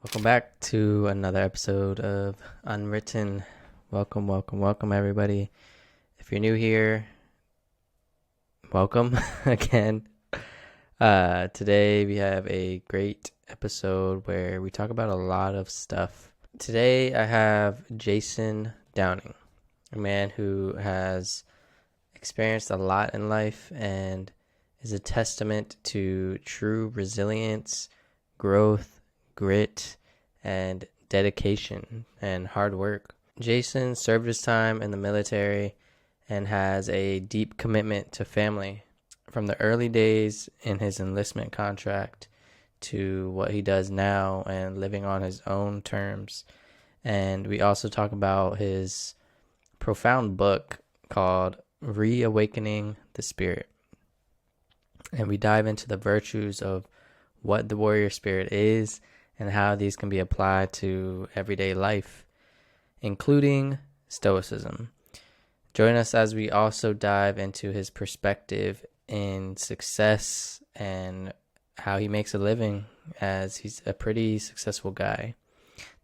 Welcome back to another episode of Unwritten. Welcome, everybody. If you're new here, welcome again. Today we have a great episode where we talk about a lot of stuff. Today I have Jason Downing, a man who has experienced a lot in life and is a testament to true resilience, growth, grit, and dedication and hard work. Jason served his time in the military and has a deep commitment to family. From the early days in his enlistment contract to what he does now and living on his own terms. And we also talk about his profound book called Reawakening the Spirit. And we dive into the virtues of what the warrior spirit is and how these can be applied to everyday life, including Stoicism. Join us as we also dive into his perspective in success and how he makes a living, as he's a pretty successful guy.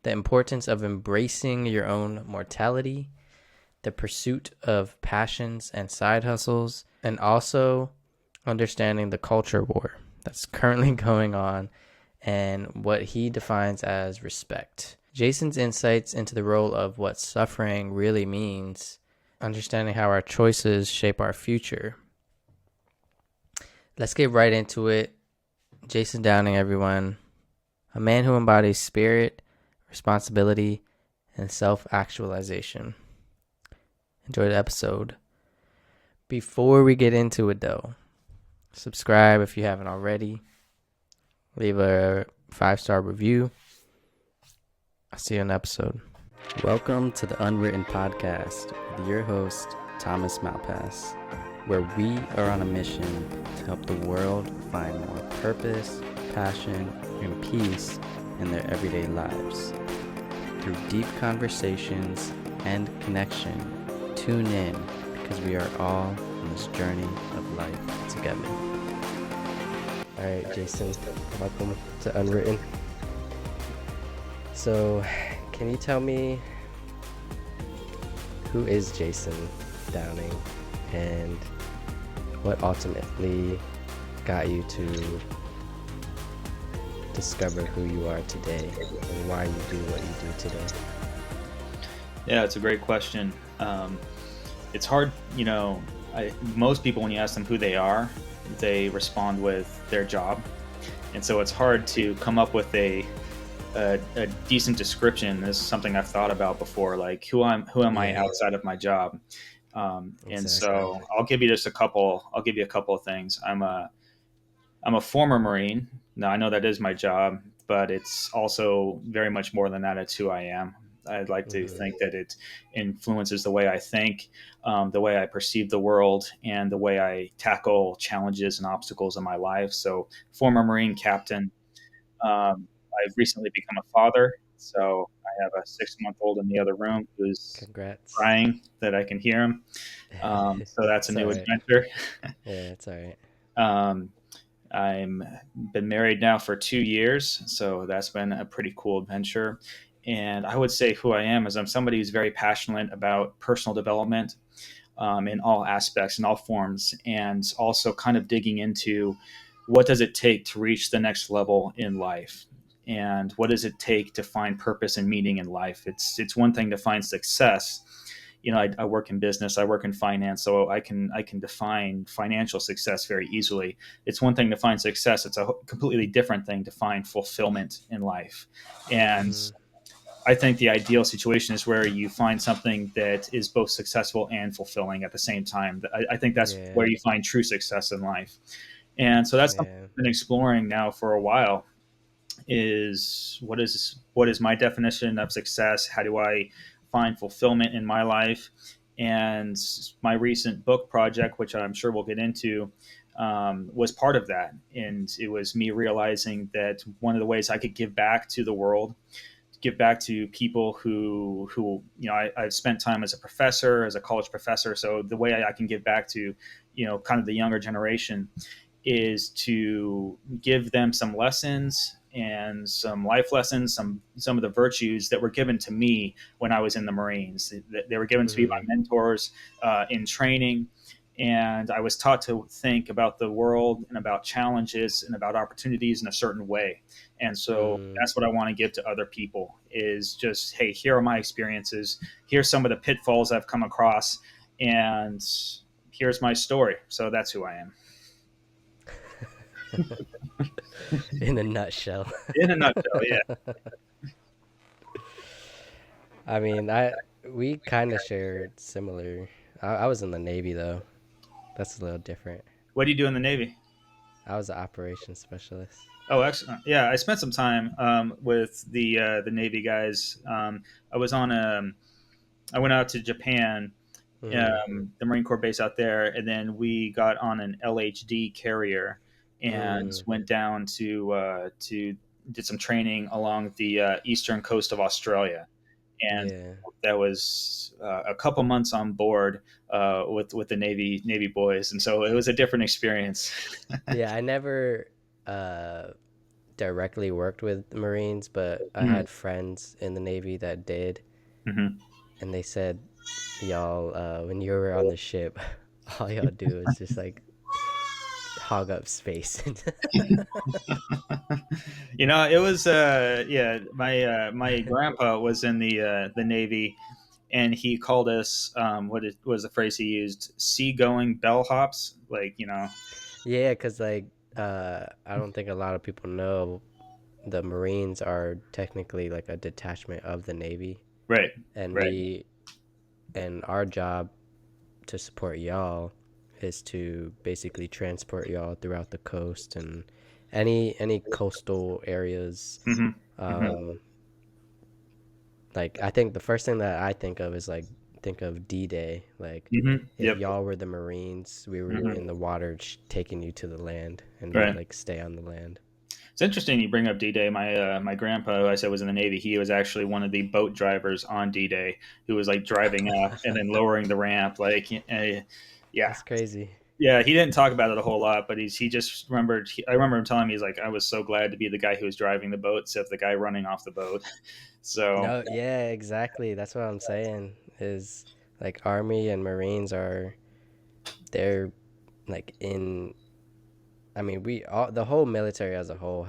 The importance of embracing your own mortality, the pursuit of passions and side hustles, and also understanding the culture war that's currently going on and what he defines as respect. Jason's insights into the role of what suffering really means, understanding how our choices shape our future. Let's get right into it. Jason Downing, everyone. A man who embodies spirit, responsibility, and self-actualization. Enjoy the episode. Before we get into it, though, subscribe if you haven't already. Leave a 5-star review. I'll see you in the episode. Welcome to the Unwritten Podcast with your host, Thomas Malpass, where we are on a mission to help the world find more purpose, passion, and peace in their everyday lives. Through deep conversations and connection, tune in because we are all on this journey of life together. All right, Jason, welcome to Unwritten. So, can you tell me who is Jason Downing and what ultimately got you to discover who you are today and why you do what you do today? Yeah, it's a great question. It's hard, most people, when you ask them who they are, they respond with their job. And so it's hard to come up with a decent description. This is something I've thought about before, like who am I outside of my job? And so I'll give you a couple of things. I'm a former Marine. Now I know that is my job, but it's also very much more than that. It's who I am. I'd like to think that it influences the way I think, the way I perceive the world, and the way I tackle challenges and obstacles in my life. So, former Marine captain. I've recently become a father. So, I have a 6-month-old in the other room who's Congrats. crying that I can hear him. So, that's a new adventure. Yeah, it's all right. I'm been married now for 2 years, so that's been a pretty cool adventure. And I would say who I am is I'm somebody who's very passionate about personal development in all aspects, in all forms, and also kind of digging into what does it take to reach the next level in life, and what does it take to find purpose and meaning in life. It's one thing to find success. I work in business, I work in finance, so I can define financial success very easily. It's one thing to find success; it's a completely different thing to find fulfillment in life. And I think the ideal situation is where you find something that is both successful and fulfilling at the same time. I think that's Yeah, where you find true success in life. And so that's something yeah, I've been exploring now for a while. Is what is my definition of success? How do I find fulfillment in my life? And my recent book project, which I'm sure we'll get into, was part of that. And it was me realizing that one of the ways I could give back to the world, give back to people who I've spent time as a professor, as a college professor. So the way I can give back to, kind of the younger generation is to give them some lessons and some life lessons, some of the virtues that were given to me when I was in the Marines. They were given to be my Mm-hmm. mentors in training, and I was taught to think about the world and about challenges and about opportunities in a certain way. And so Mm. that's what I want to give to other people is just, hey, here are my experiences. Here's some of the pitfalls I've come across, and here's my story. So that's who I am. In a nutshell. In a nutshell, yeah. I mean, I we kind of shared similar. I was in the Navy though. That's a little different. What do you do in the Navy? I was an operations specialist. Oh, excellent. Yeah, I spent some time with the Navy guys. I was on a. I went out to Japan, Mm-hmm. the Marine Corps base out there, and then we got on an LHD carrier and Mm. went down to did some training along the eastern coast of Australia, and Yeah. that was a couple months on board with the Navy boys, and so it was a different experience. Yeah, I never uh directly worked with the Marines, but I Mm-hmm. had friends in the Navy that did, Mm-hmm. and they said, y'all, when you were on the ship, all y'all do is just like hog up space. It was yeah. My grandpa was in the Navy, and he called us was the phrase he used? Seagoing bellhops, Yeah, because like I don't think a lot of people know the Marines are technically like a detachment of the Navy, Right, and right. our job to support y'all is to basically transport y'all throughout the coast and any coastal areas. Mm-hmm. Mm-hmm. Um, like I think the first thing that I think of is like think of D-Day. Like Mm-hmm. if Yep. y'all were the Marines, we were Mm-hmm. in the water taking you to the land, and we'd Right. like stay on the land. It's interesting you bring up D-Day. My grandpa, who I said was in the Navy, he was actually one of the boat drivers on D-Day, who was like driving up and then lowering the ramp. Yeah, That's crazy. yeah. He didn't talk about it a whole lot, but he just remembered. I remember him telling me he's like, I was so glad to be the guy who was driving the boat instead of the guy running off the boat. So No, yeah, exactly. That's what I'm saying. Is like Army and Marines are they're like in. I mean, we all the whole military as a whole.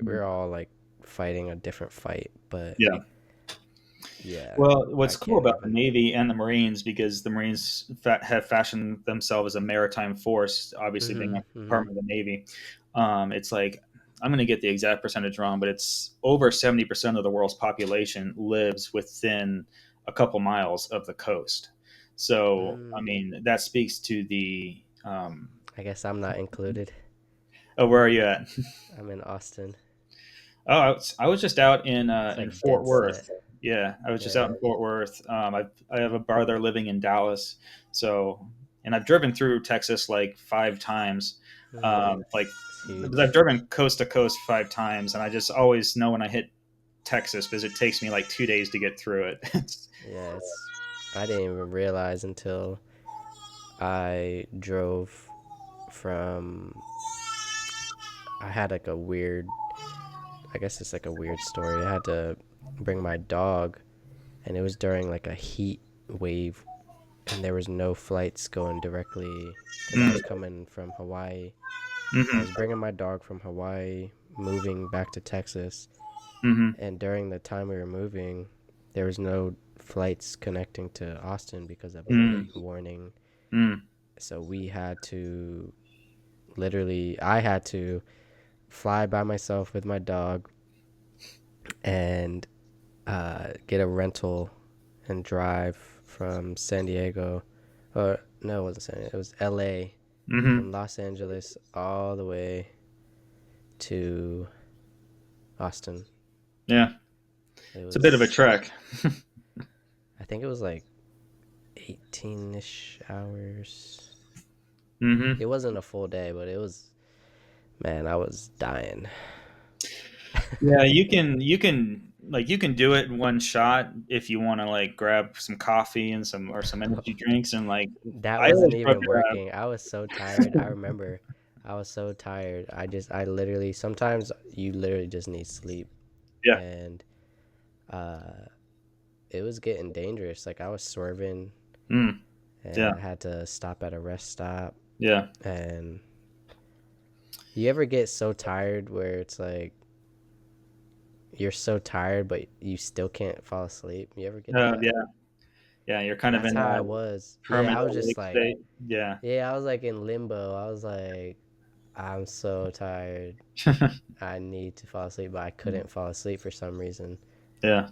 We're all like fighting a different fight, but yeah. yeah, Well, I what's cool can't about the even. Navy and the Marines, because the Marines have fashioned themselves as a maritime force, obviously being Mm-hmm. a Mm-hmm. part of the Navy. It's like, I'm going to get the exact percentage wrong, but it's over 70% of the world's population lives within a couple miles of the coast. So, I Mm, mean, that speaks to the. I guess I'm not included. Oh, where are you at? I'm in Austin. Oh, I was just out It's in like Fort dead set. Worth. Yeah, I was just out Yeah. in Fort Worth. I have a brother living in Dallas, so and I've driven through Texas like 5 times. Mm, Like it's I've huge. driven coast to coast 5 times, and I just always know when I hit Texas because it takes me like 2 days to get through it. Yeah, it's. I didn't even realize until I drove from. I had like a weird. I guess it's like a weird story. I had to bring my dog, and it was during like a heat wave, and there was no flights going directly because I Mm, was coming from Hawaii. I hmm was bringing my dog from Hawaii, moving back to Texas, hmm and during the time we were moving, there was no flights connecting to Austin because of a mm, heat warning. mm, So we had to I had to fly by myself with my dog and get a rental and drive from San Diego. Or no, it wasn't San Diego. It was LA, hmm from Los Angeles all the way to Austin. Yeah, It it's a bit of a was, trek. I think it was like 18-ish hours. hmm It wasn't a full day, but it was, man, I was dying. Yeah, you can do it in one shot if you want to like grab some coffee and some energy drinks and like That I wasn't always broke even it working. I was so tired. I remember I was so tired. I literally, sometimes you literally just need sleep. Yeah. And uh, it was getting dangerous. Like I was swerving Mm. Yeah. and I had to stop at a rest stop. Yeah. And you ever get so tired where it's like you're so tired, but you still can't fall asleep? You ever get that? Yeah. Yeah. You're kind of That's in how I that was. Yeah, permanent I was just awake like, state. Yeah. yeah, I was like in limbo. I was like, I'm so tired. I need to fall asleep, but I couldn't fall asleep for some reason. Yeah.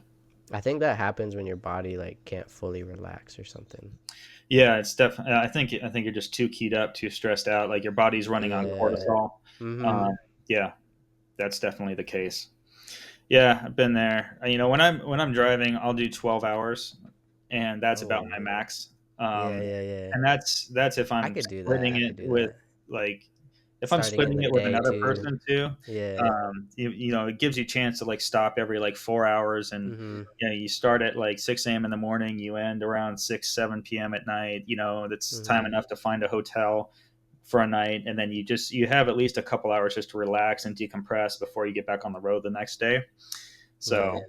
I think that happens when your body like can't fully relax or something. Yeah. It's definitely. I think you're just too keyed up, too stressed out. Like your body's running on Yeah. cortisol. Mm-hmm. Um, yeah, that's definitely the case. Yeah, I've been there. When I'm driving, I'll do 12 hours, and that's about my Oh. max. Yeah, Um, yeah, yeah. and that's if I I'm could do that. splitting I it could do with that. like if I'm Starting in splitting the it with day another too. person too. Yeah. It gives you a chance to like stop every like 4 hours, and Mm-hmm. you start at like 6 a.m. in the morning, you end around 7 p.m. at night. That's time Mm-hmm. enough to find a hotel for a night, and then you have at least a couple hours just to relax and decompress before you get back on the road the next day. So Yeah.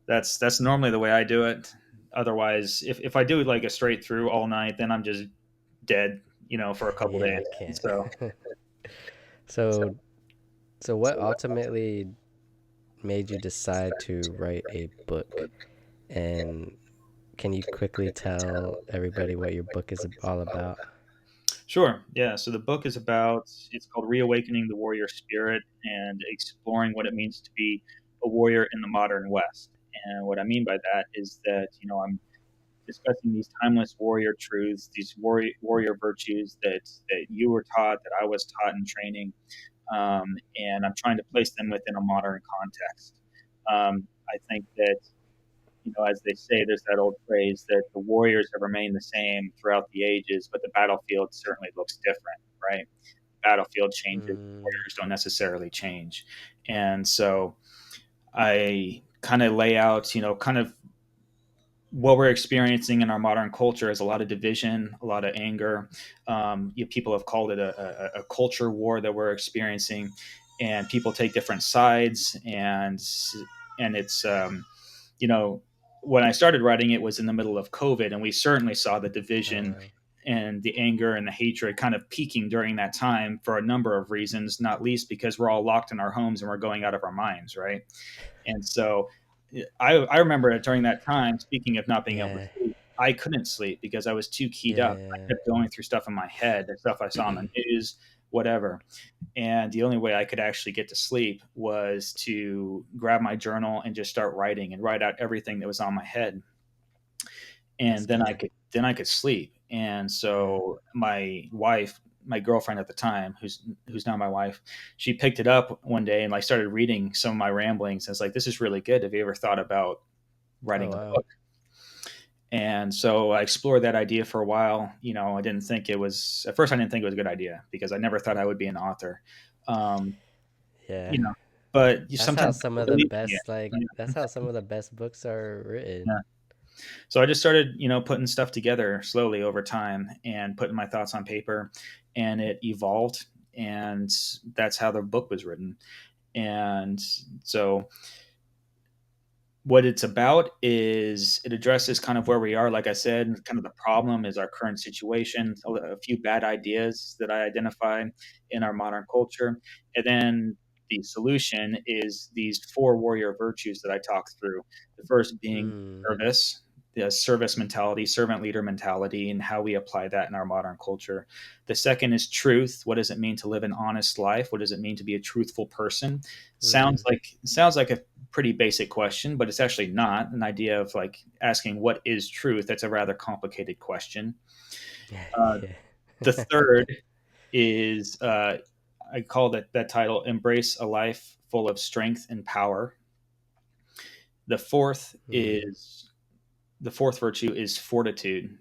that's normally the way I do it. Otherwise, if I do like a straight through all night, then I'm just dead, for a couple Yeah, days. you can't. So, so so so what ultimately made you decide to write a book? And can you quickly tell everybody what your book is all about? sure, yeah. So the book is it's called Reawakening the Warrior Spirit and exploring what it means to be a warrior in the modern West. And what I mean by that is that I'm discussing these timeless warrior truths, these warrior virtues that you were taught, that I was taught in training, and I'm trying to place them within a modern context. I think that, as they say, there's that old phrase that the warriors have remained the same throughout the ages, but the battlefield certainly looks different, right? The battlefield changes, Mm, warriors don't necessarily change. And so I kind of lay out, kind of what we're experiencing in our modern culture is a lot of division, a lot of anger. People have called it a culture war that we're experiencing, and people take different sides. And it's when I started writing, it was in the middle of COVID, and we certainly saw the oh division wow. and the anger and the hatred kind of peaking during that time for a number of reasons, not least because we're all locked in our homes and we're going out of our minds, right? And so I remember during that time, speaking of not being able to Yeah. sleep, I couldn't sleep because I was too keyed up. I Yeah. kept going through stuff in my head, the stuff I saw on the news, whatever. And the only way I could actually get to sleep was to grab my journal and just start writing and write out everything that was on my head. That's And then I good. could sleep. And Yeah. so my wife, my girlfriend at the time, who's now my wife, she picked it up one day and like started reading some of my ramblings. And it's like, this is really good. Have you ever thought about Oh writing a wow. book? And so I explored that idea for a while. I didn't think it was at first. I didn't think it was a good idea because I never thought I would be an author. Um, Yeah. you know, but you That's how sometimes some of the believe in best like it. that's how some of the best books are Yeah. written. So I just started, putting stuff together slowly over time and putting my thoughts on paper, and it evolved, and that's how the book was written. And so what it's about is it addresses kind of where we are. Like I said, kind of the problem is our current situation, a few bad ideas that I identify in our modern culture. And then the solution is these four warrior virtues that I talk through. The first being Mm. service, the service mentality, servant leader mentality, and how we apply that in our modern culture. The second is truth. What does it mean to live an honest life? What does it mean to be a truthful person? Sounds Mm. like a pretty basic question, but it's actually not an idea of like asking what is truth. That's a rather complicated question. Uh, Yeah. the third is I call that title "Embrace a Life Full of Strength and Power." The fourth Mm. is the fourth virtue is fortitude,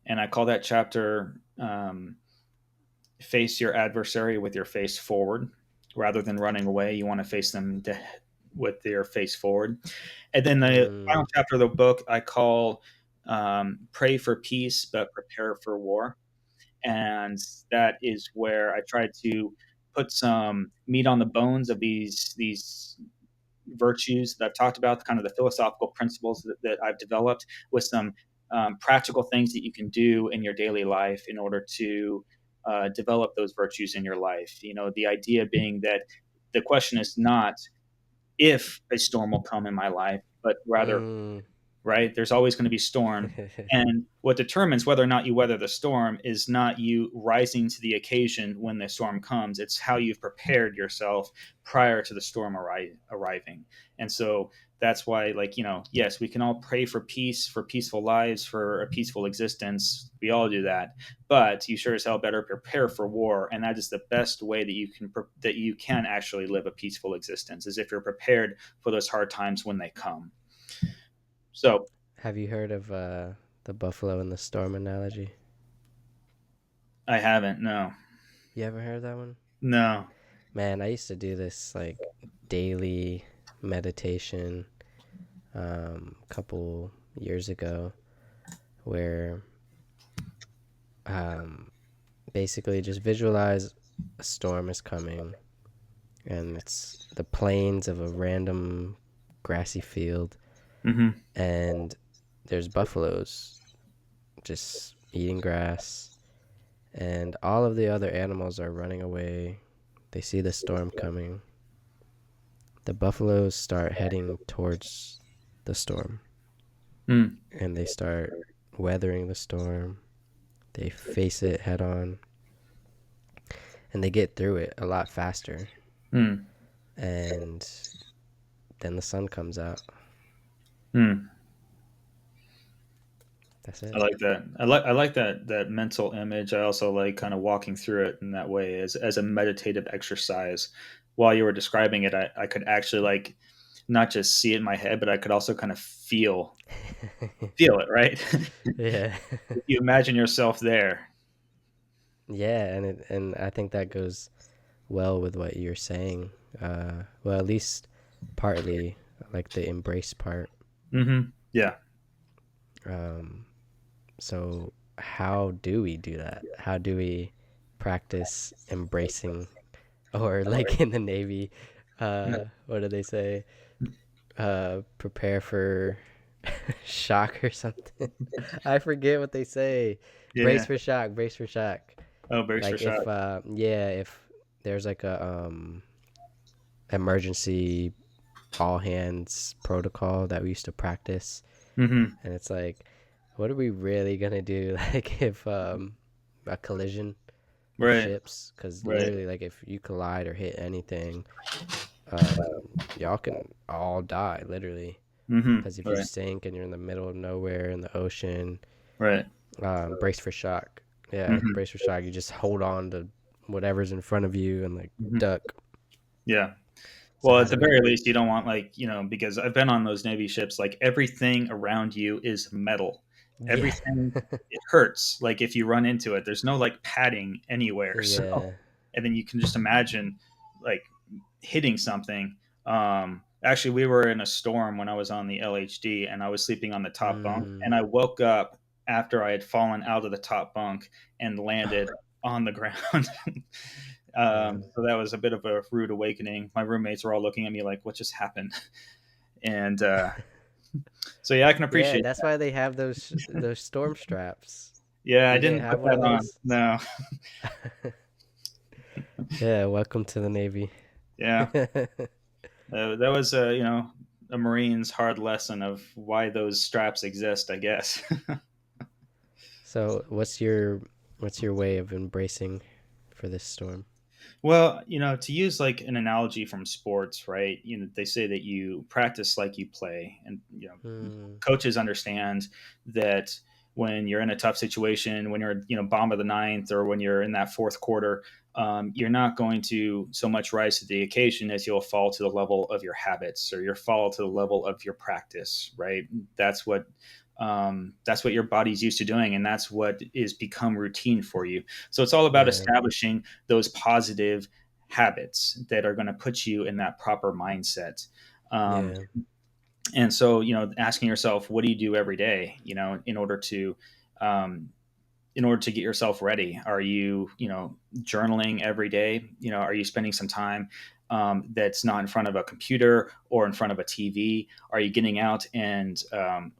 and I call that chapter "Face Your Adversary with Your Face Forward." Rather than running away, you want to face them with their face forward. And then the final Mm. chapter of the book I call "Pray for Peace but Prepare for War." And that is where I try to put some meat on the bones of these virtues that I've talked about, kind of the philosophical principles that I've developed, with some practical things that you can do in your daily life in order to develop those virtues in your life. The idea being that the question is not if a storm will come in my life, but rather, Mm. right? There's always going to be storm. And what determines whether or not you weather the storm is not you rising to the occasion when the storm comes. It's how you've prepared yourself prior to the storm arriving. And so that's why, like, yes, we can all pray for peace, for peaceful lives, for a peaceful existence. We all do that. But you sure as hell better prepare for war. And that is the best way that you can actually live a peaceful existence, is if you're prepared for those hard times when they come. So Have you heard of the buffalo and the storm analogy? I haven't. No. You ever heard that one? No. Man, I used to do this like daily meditation a couple years ago where um, basically just visualize a storm is coming and it's the plains of a random grassy field Mm-hmm. and there's buffaloes just eating grass and all of the other animals are running away. They see the storm coming. The buffaloes start heading towards the storm Mm. and they start weathering the storm. They face it head on and they get through it a lot faster. Mm. And then the sun comes out. Mm. That's I it. like that. I like that mental image. I also like kind of walking through it in that way as a meditative exercise. While you were describing it, I could actually, like, not just see it in my head, but I could also kind of feel it, right? Yeah. You imagine yourself there. Yeah, and I think that goes well with what you're saying. Well, at least partly like the embrace part. Mm-hmm. Yeah. Um, so how do we do that? How do we practice embracing, or like in the Navy, what do they say? Prepare for shock or something. I forget what they say. Brace Yeah. for shock, brace for shock. Oh, brace for Like shot. if yeah, if there's like a emergency all hands protocol that we used to practice Mm-hmm. and it's like what are we really gonna do like if a collision of Right. ships because Right. literally like if you collide or hit anything um y'all can all die literally Mm-hmm. because if you Right. sink and you're in the middle of nowhere in the ocean, Right. brace for shock. Yeah, Mm-hmm. brace for shock. You just hold on to whatever's in front of you and like Mm-hmm. duck. Yeah. So Well, how at do the we? very least, you don't want, like, because I've been on those Navy ships, like, everything around you is metal. Yeah, Everything, it hurts. Like, if you run into it, there's no, like, padding anywhere. So, yeah. and then you can just imagine, like, hitting something. Actually, we were in a storm when I was on the LHD, and I was sleeping on the top bunk, Mm, and I woke up after I had fallen out of the top bunk and landed on the ground. man. So that was a bit of a rude awakening. My roommates were all looking at me like, "What just happened?" And so yeah, I can Yeah, appreciate that's that. why they have those storm straps. Yeah, I You didn't didn't put have one that of on. those? No. Yeah, welcome to the Navy. Yeah, that was a Marine's hard lesson of why those straps exist, I guess. So, what's your way of embracing for this storm? Well, to use, like, an analogy from sports, right? They say that you practice like you play, and Hmm. coaches understand that when you're in a tough situation, when you're bottom of the ninth, or when you're in that fourth quarter, you're not going to so much rise to the occasion as you'll fall to the level of your habits, or you'll fall to the level of your practice, right? That's what that's what your body's used to doing, and that's what is become routine for you. So it's all about Yeah, establishing those positive habits that are going to put you in that proper mindset. Um, yeah, and so, asking yourself, what do you do every day, in order to um, in order to get yourself ready? Are you, journaling every day? Are you spending some time that's not in front of a computer or in front of a TV? Are you getting out and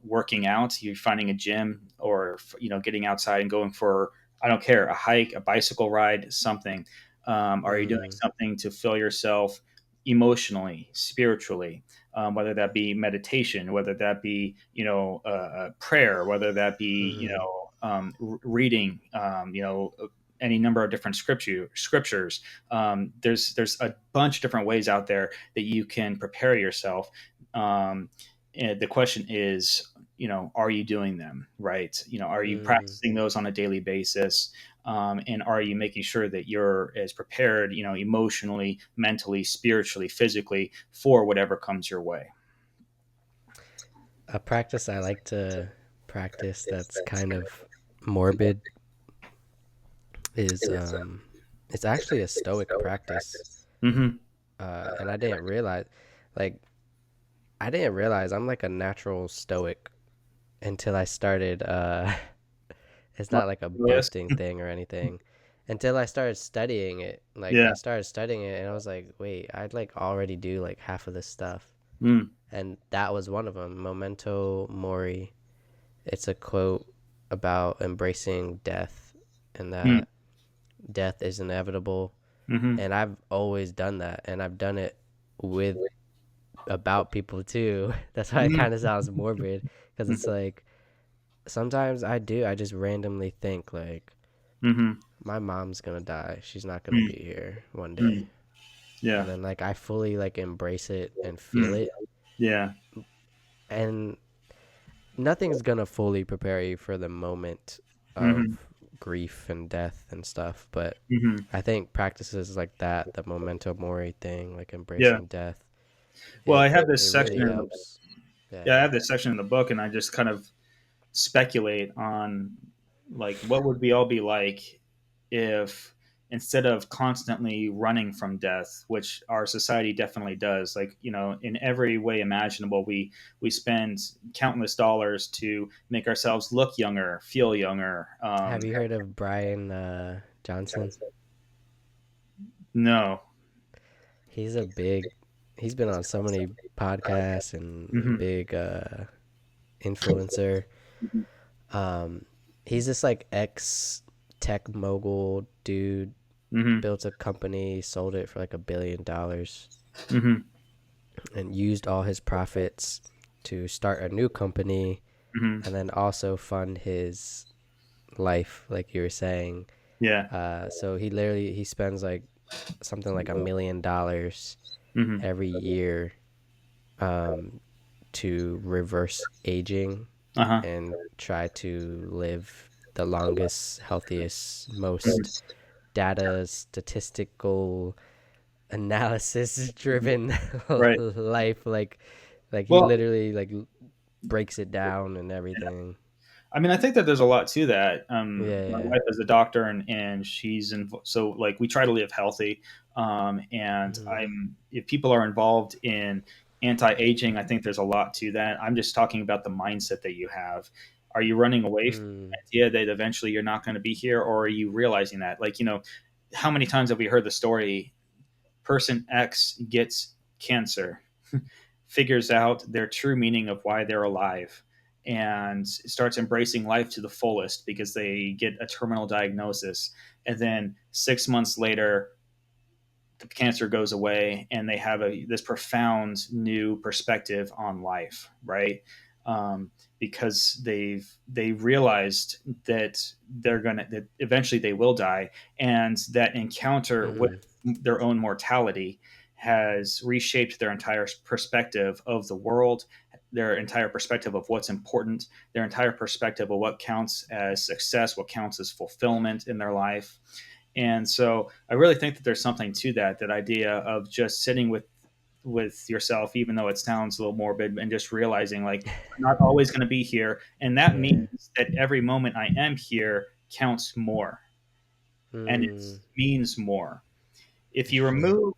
working out? You're finding a gym, or getting outside and going for, I don't care, a hike, a bicycle ride, something. Are you doing Mm, something to fill yourself emotionally, spiritually? Whether that be meditation, whether that be prayer, whether that be mm, reading, any number of different scriptures. There's a bunch of different ways out there that you can prepare yourself. And the question is, are you doing them right? Are you mm. practicing those on a daily basis? And are you making sure that you're as prepared, emotionally, mentally, spiritually, physically, for whatever comes your way? A practice I like to practice that's kind of morbid is it's actually a Stoic practice. Mm-hmm. And like I didn't realize I'm like a natural Stoic until I started it's not like a Yes. boasting thing or anything. Until I started studying it. Like Yeah. I started studying it and I was like, wait, I'd like already do like half of this stuff. Mm. And that was one of them. Memento mori. It's a quote about embracing death and Mm. that death is inevitable. Mm-hmm. And I've always done that, and I've done it with about people too. That's why it Mm. kind of sounds morbid, because it's like sometimes I just randomly think like Mm-hmm. my mom's gonna die. She's not gonna Mm. be here one day. Mm. Yeah. And then like I fully like embrace it and feel Mm. it. Yeah. And nothing's gonna fully prepare you for the moment Mm-hmm. of grief and death and stuff, but Mm-hmm. I think practices like that, the memento mori thing, like Yeah. embracing death, Well, I it have it this really section. helps. Yeah, I Yeah. have this section in the book, and I just kind of speculate on, like, what would we all be like if, instead of constantly running from death, which our society definitely does, like, in every way imaginable, we spend countless dollars to make ourselves look younger, feel younger. Have you heard of Brian Johnson? No. He's a big. He's been on so many podcasts and a Hmm. big influencer. Um, he's this like ex tech mogul dude. Hmm. Built a company, sold it for like $1 billion, Hmm. and used all his profits to start a new company, Hmm. and then also fund his life, like you were saying. Yeah. So he spends like something like $1 million Hmm. every year um, to reverse aging Uh-huh. and try to live the longest, healthiest, most data statistical analysis driven Right. life. Like he Well, literally like breaks it down and everything. I mean, I think that there's a lot to that. Yeah, My yeah. wife is a doctor, and she's in, so, like, we try to live healthy. And Mm, if people are involved in anti-aging, I think there's a lot to that. I'm just talking about the mindset that you have. Are you running away from mm, the idea that eventually you're not going to be here, or are you realizing that? Like, how many times have we heard the story? Person X gets cancer, figures out their true meaning of why they're alive, and starts embracing life to the fullest because they get a terminal diagnosis. And then 6 months later, the cancer goes away, and they have this profound new perspective on life, right? Um, because they realized that that eventually they will die, and that encounter with mm, their own mortality has reshaped their entire perspective of the world, their entire perspective of what's important, their entire perspective of what counts as success, what counts as fulfillment in their life. And so I really think that there's something to that idea of just sitting with yourself, even though it sounds a little morbid, and just realizing, like, I'm not always going to be here, and that yeah. means that every moment I am here counts more, and it Mm, means more. If for you sure. remove,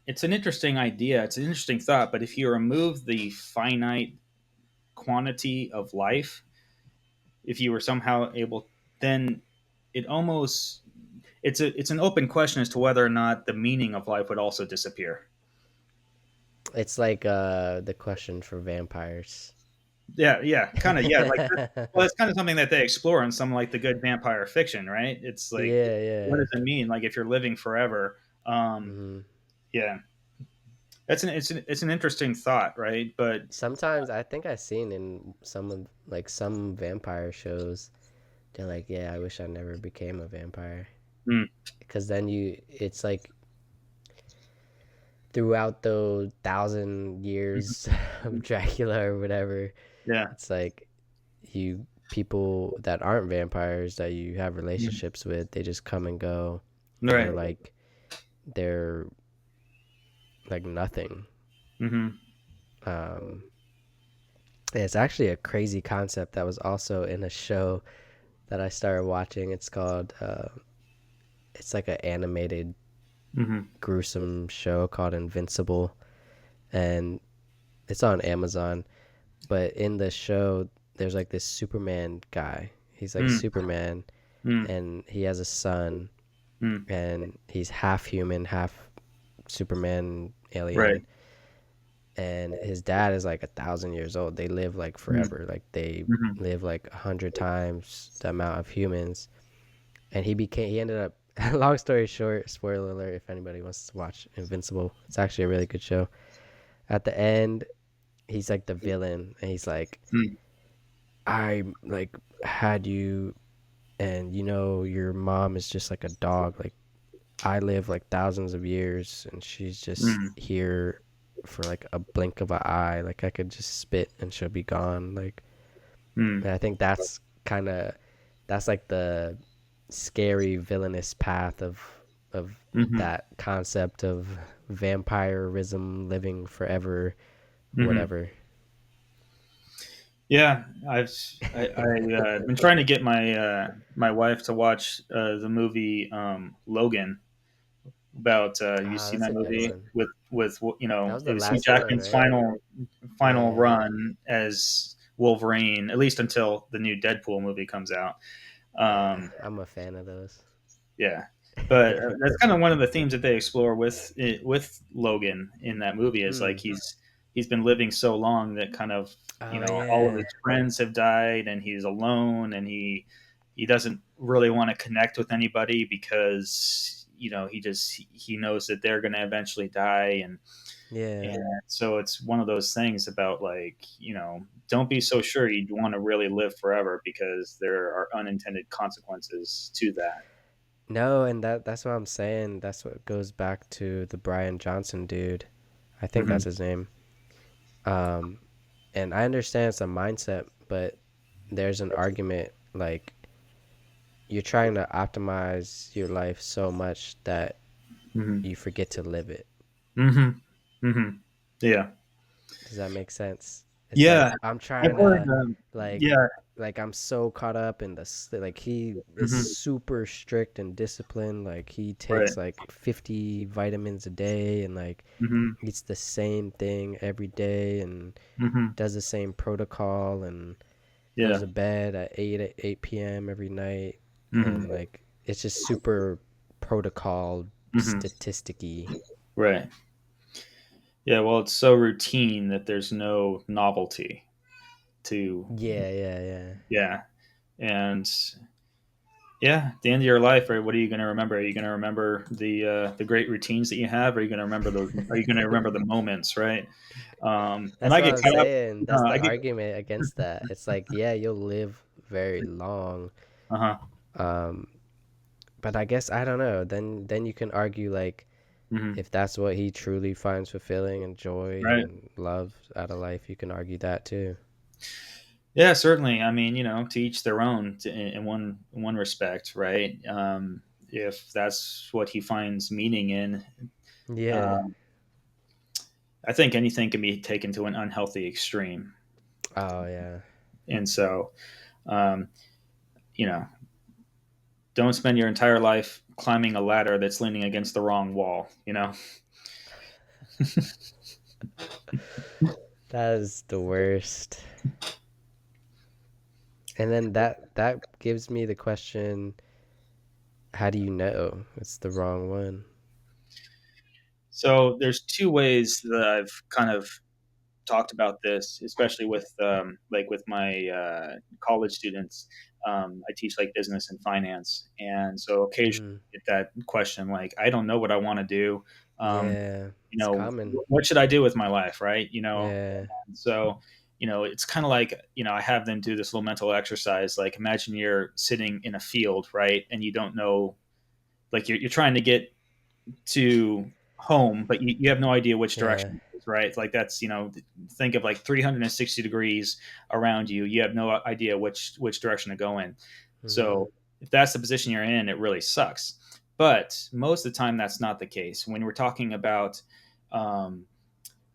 it's an interesting idea, it's an interesting thought, but if you remove the finite quantity of life, if you were somehow able then it almost it's an open question as to whether or not the meaning of life would also disappear. It's like the question for vampires. Yeah, yeah, kind of, yeah. Like, well, Yeah, it's kind of something that they explore in some like the good vampire fiction, right? It's like, what yeah. does it mean? Like, if you're living forever, Hmm. yeah, it's an interesting thought, right? But Sometimes I think I've seen in some of like some vampire shows, they're like, yeah, I wish I never became a vampire. mm, Because then it's like throughout the 1,000 years of Dracula or whatever, yeah, it's like you people that aren't vampires that you have mm, relationships with, they just come and go, and right, they're like nothing. mm-hmm, Um, it's actually a crazy concept that was also in a show that I started watching. It's called it's like an animated mm-hmm, gruesome show called Invincible, and it's on Amazon. But in the show, there's like this Superman guy. He's like mm, Superman, mm, and he has a son, mm, and he's half human, half Superman right, alien. And his dad is like 1,000 years old. They live like mm, forever. Like they mm-hmm, live like 100 times the amount of humans. And he ended up. Long story short, spoiler alert if anybody wants to watch Invincible. It's actually a really good show. At the end, he's like the villain, and he's like, mm, I like had you, and your mom is just like a dog. Like I live like thousands of years, and she's just mm, here for like a blink of an eye. Like I could just spit and she'll be gone. Like, mm, and I think that's like the scary villainous path of mm-hmm, that concept of vampirism, living forever, mm-hmm. whatever. Yeah, been trying to get my wife to watch the movie Logan. About you Ah, seen that's that a good movie one. with That was it the was Hugh last one, Jackman's right? final Yeah. run as Wolverine, at least until the new Deadpool movie comes out. Yeah, Um, I'm a fan of those. yeah, but that's kind of one of the themes that they explore with Logan in that movie is like Mm. he's been living so long that kind of Oh all of yeah. his friends have died and he's alone and he doesn't really want to connect with anybody because he knows that they're going to eventually die Yeah. and so it's one of those things about like don't be so sure you want to really live forever because there are unintended consequences to that. No, and that's what I'm saying. That's what goes back to the Brian Johnson dude. I think Hmm. that's his name. Um, and I understand it's a mindset, but there's an argument like you're trying to optimize your life so much that Hmm. you forget to live it. Hmm. Hmm. Yeah. Does that make sense? It's Yeah. like I'm I've trying heard. to like Yeah. I'm so caught up in this like he is Hmm. super strict and disciplined. Like he Right. takes like 50 vitamins a day and like Hmm. eats the same thing every day and Hmm. does the same protocol and goes Yeah. to bed at 8 p.m. every night, Hmm. and like it's just super protocol Hmm. statisticy. Right. Yeah. Well, it's so routine that there's no novelty to. Yeah. Yeah. And yeah, at the end of your life, right? What are you going to remember? Are you going to remember the great routines that you have? Are you going to remember those? Are you going to remember the moments, right? And That's I what get I'm caught up. saying. That's I the get. argument against that. It's like, yeah, you'll live very long. Uh huh. Um, but I guess I don't know. Then you can argue like Hmm. if that's what he truly finds fulfilling and joy Right. and love out of life, you can argue that too. Yeah, certainly. I mean, to each their own in one respect, right? If that's what he finds meaning in, Yeah. um, I think anything can be taken to an unhealthy extreme, Oh yeah. and so um, you know, don't spend your entire life climbing a ladder that's leaning against the wrong wall. That is the worst. And then that gives me the question, how do you know it's the wrong one? So there's two ways that I've kind of talked about this, especially with like with my college students. I teach like business and finance, and so occasionally Mm, I get that question, like, I don't know what I want to do. Um, yeah, it's common. what should I do with my life, right? Yeah, And so it's kind of like I have them do this little mental exercise. Like, imagine you're sitting in a field, right, and you don't know, like you're trying to get to home, but you have no idea which yeah. direction it is, right? It's like that's think of like 360 degrees around you. You have no idea which direction to go in. Mm-hmm. So if that's the position you're in, it really sucks. But most of the time, that's not the case. When we're talking um,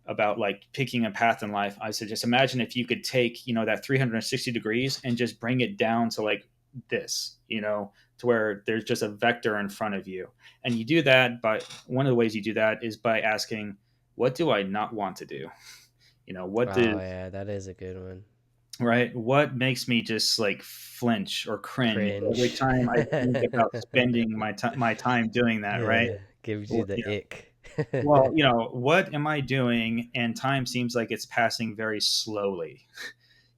about like picking a path in life, I said just imagine if you could take that 360 degrees and just bring it down to like this, to where there's just a vector in front of you. And you do that by one of the ways you do that is by asking, what do I not want to do? What Oh does yeah, that is a good one. right? What makes me just like flinch or cringe every Cringe. time I think about spending my time doing that, right? Yeah, gives you Well, the ick. what am I doing? And time seems like it's passing very slowly.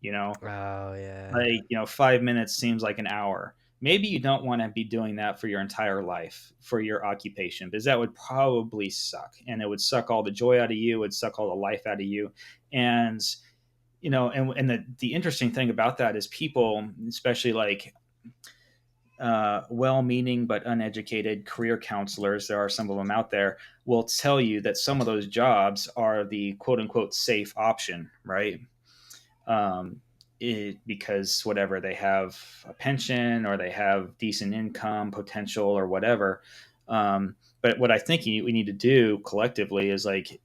You know, Oh yeah. like 5 minutes seems like an hour. Maybe you don't want to be doing that for your entire life, for your occupation, because that would probably suck, and it would suck all the joy out of you. It would suck all the life out of you. And and the interesting thing about that is people, especially like well-meaning but uneducated career counselors, there are some of them out there, will tell you that some of those jobs are the quote-unquote safe option, right? um, because whatever, they have a pension or they have decent income potential or whatever. But what I think we need to do collectively is like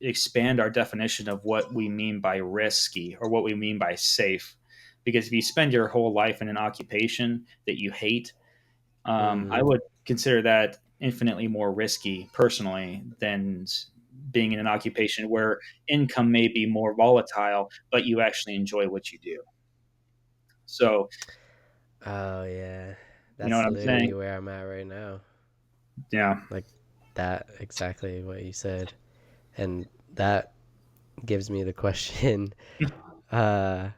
expand our definition of what we mean by risky or what we mean by safe. Because if you spend your whole life in an occupation that you hate, I Mm. would consider that infinitely more risky personally than being in an occupation where income may be more volatile, but you actually enjoy what you do. So, Oh yeah. you know That's what I'm literally saying? where I'm at right now. Yeah. Like that exactly what you said. And that gives me the question, uh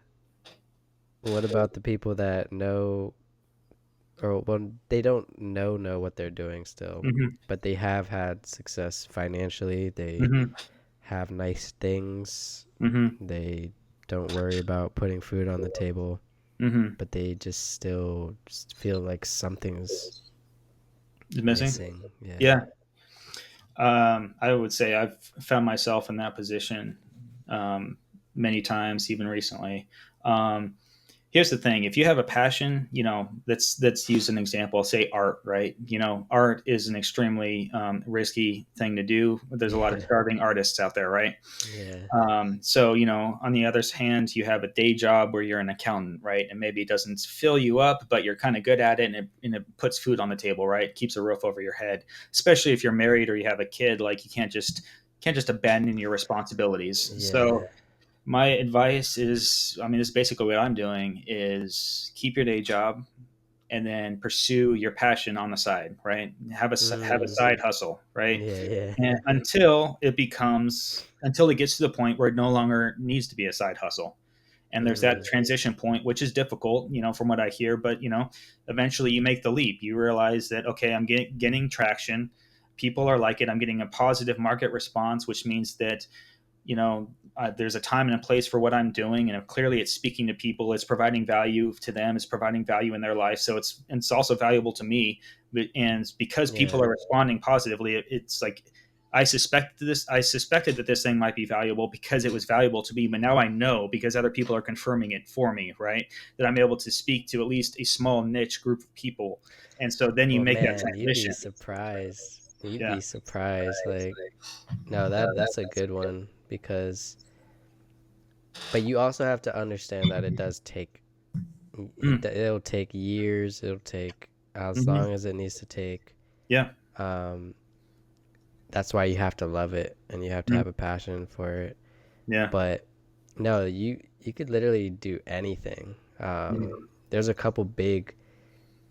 what about the people that know, or well, they don't know what they're doing still, Hmm. but they have had success financially. They Hmm. have nice things. Hmm. They don't worry about putting food on the table, Hmm. but they just still just feel like something's Is missing? missing. Yeah. Yeah. I would say I've found myself in that position um, many times, even recently. Um, Here's the thing: if you have a passion, let's use an example. Say art, right? Art is an extremely risky thing to do. There's a lot of Yeah. starving artists out there, right? Yeah. So on the other hand, you have a day job where you're an accountant, right? And maybe it doesn't fill you up, but you're kind of good at it, and it puts food on the table, right? Keeps a roof over your head. Especially if you're married or you have a kid, like you can't just abandon your responsibilities. Yeah. So my advice is, I mean, this is basically what I'm doing is keep your day job and then pursue your passion on the side, right? Have a Mm. side hustle, right? Yeah, yeah. And until it gets to the point where it no longer needs to be a side hustle. And there's that Mm. transition point, which is difficult, from what I hear, but eventually you make the leap. You realize that, okay, I'm getting traction. People are like it. I'm getting a positive market response, which means that there's a time and a place for what I'm doing, and clearly it's speaking to people, it's providing value to them, it's providing value in their life, so it's also valuable to me. And because people Yeah. are responding positively, it's like I suspected that this thing might be valuable because it was valuable to me, but now I know because other people are confirming it for me, right, that I'm able to speak to at least a small niche group of people. And so then you Well, make that man, you'd be transition. surprised. You'd Yeah. be surprised. Like, no, that's a good one because, but you also have to understand that it does take, Mm. it'll take years. It'll take as Hmm. long as it needs to take. Yeah. Um, that's why you have to love it and you have to Mm. have a passion for it. Yeah. But no, you could literally do anything. There's a couple big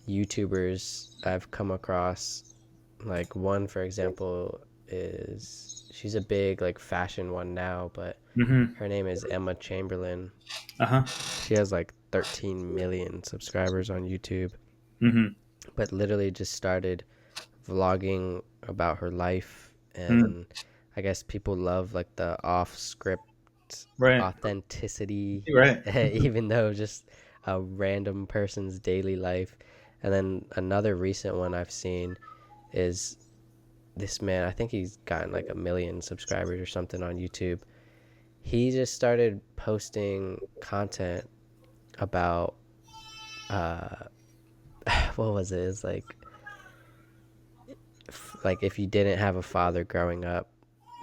YouTubers I've come across. Like one, for example, is she's a big like fashion one now, but Mm-hmm. her name is Emma Chamberlain. Uh-huh. She has like 13 million subscribers on YouTube, Mm-hmm. but literally just started vlogging about her life. Mm. And I guess people love like the off script Right. authenticity, Right. even though just a random person's daily life. And then another recent one I've seen is this man. I think he's gotten like a million subscribers or something on YouTube. He just started posting content about uh what was it? It's like if you didn't have a father growing up,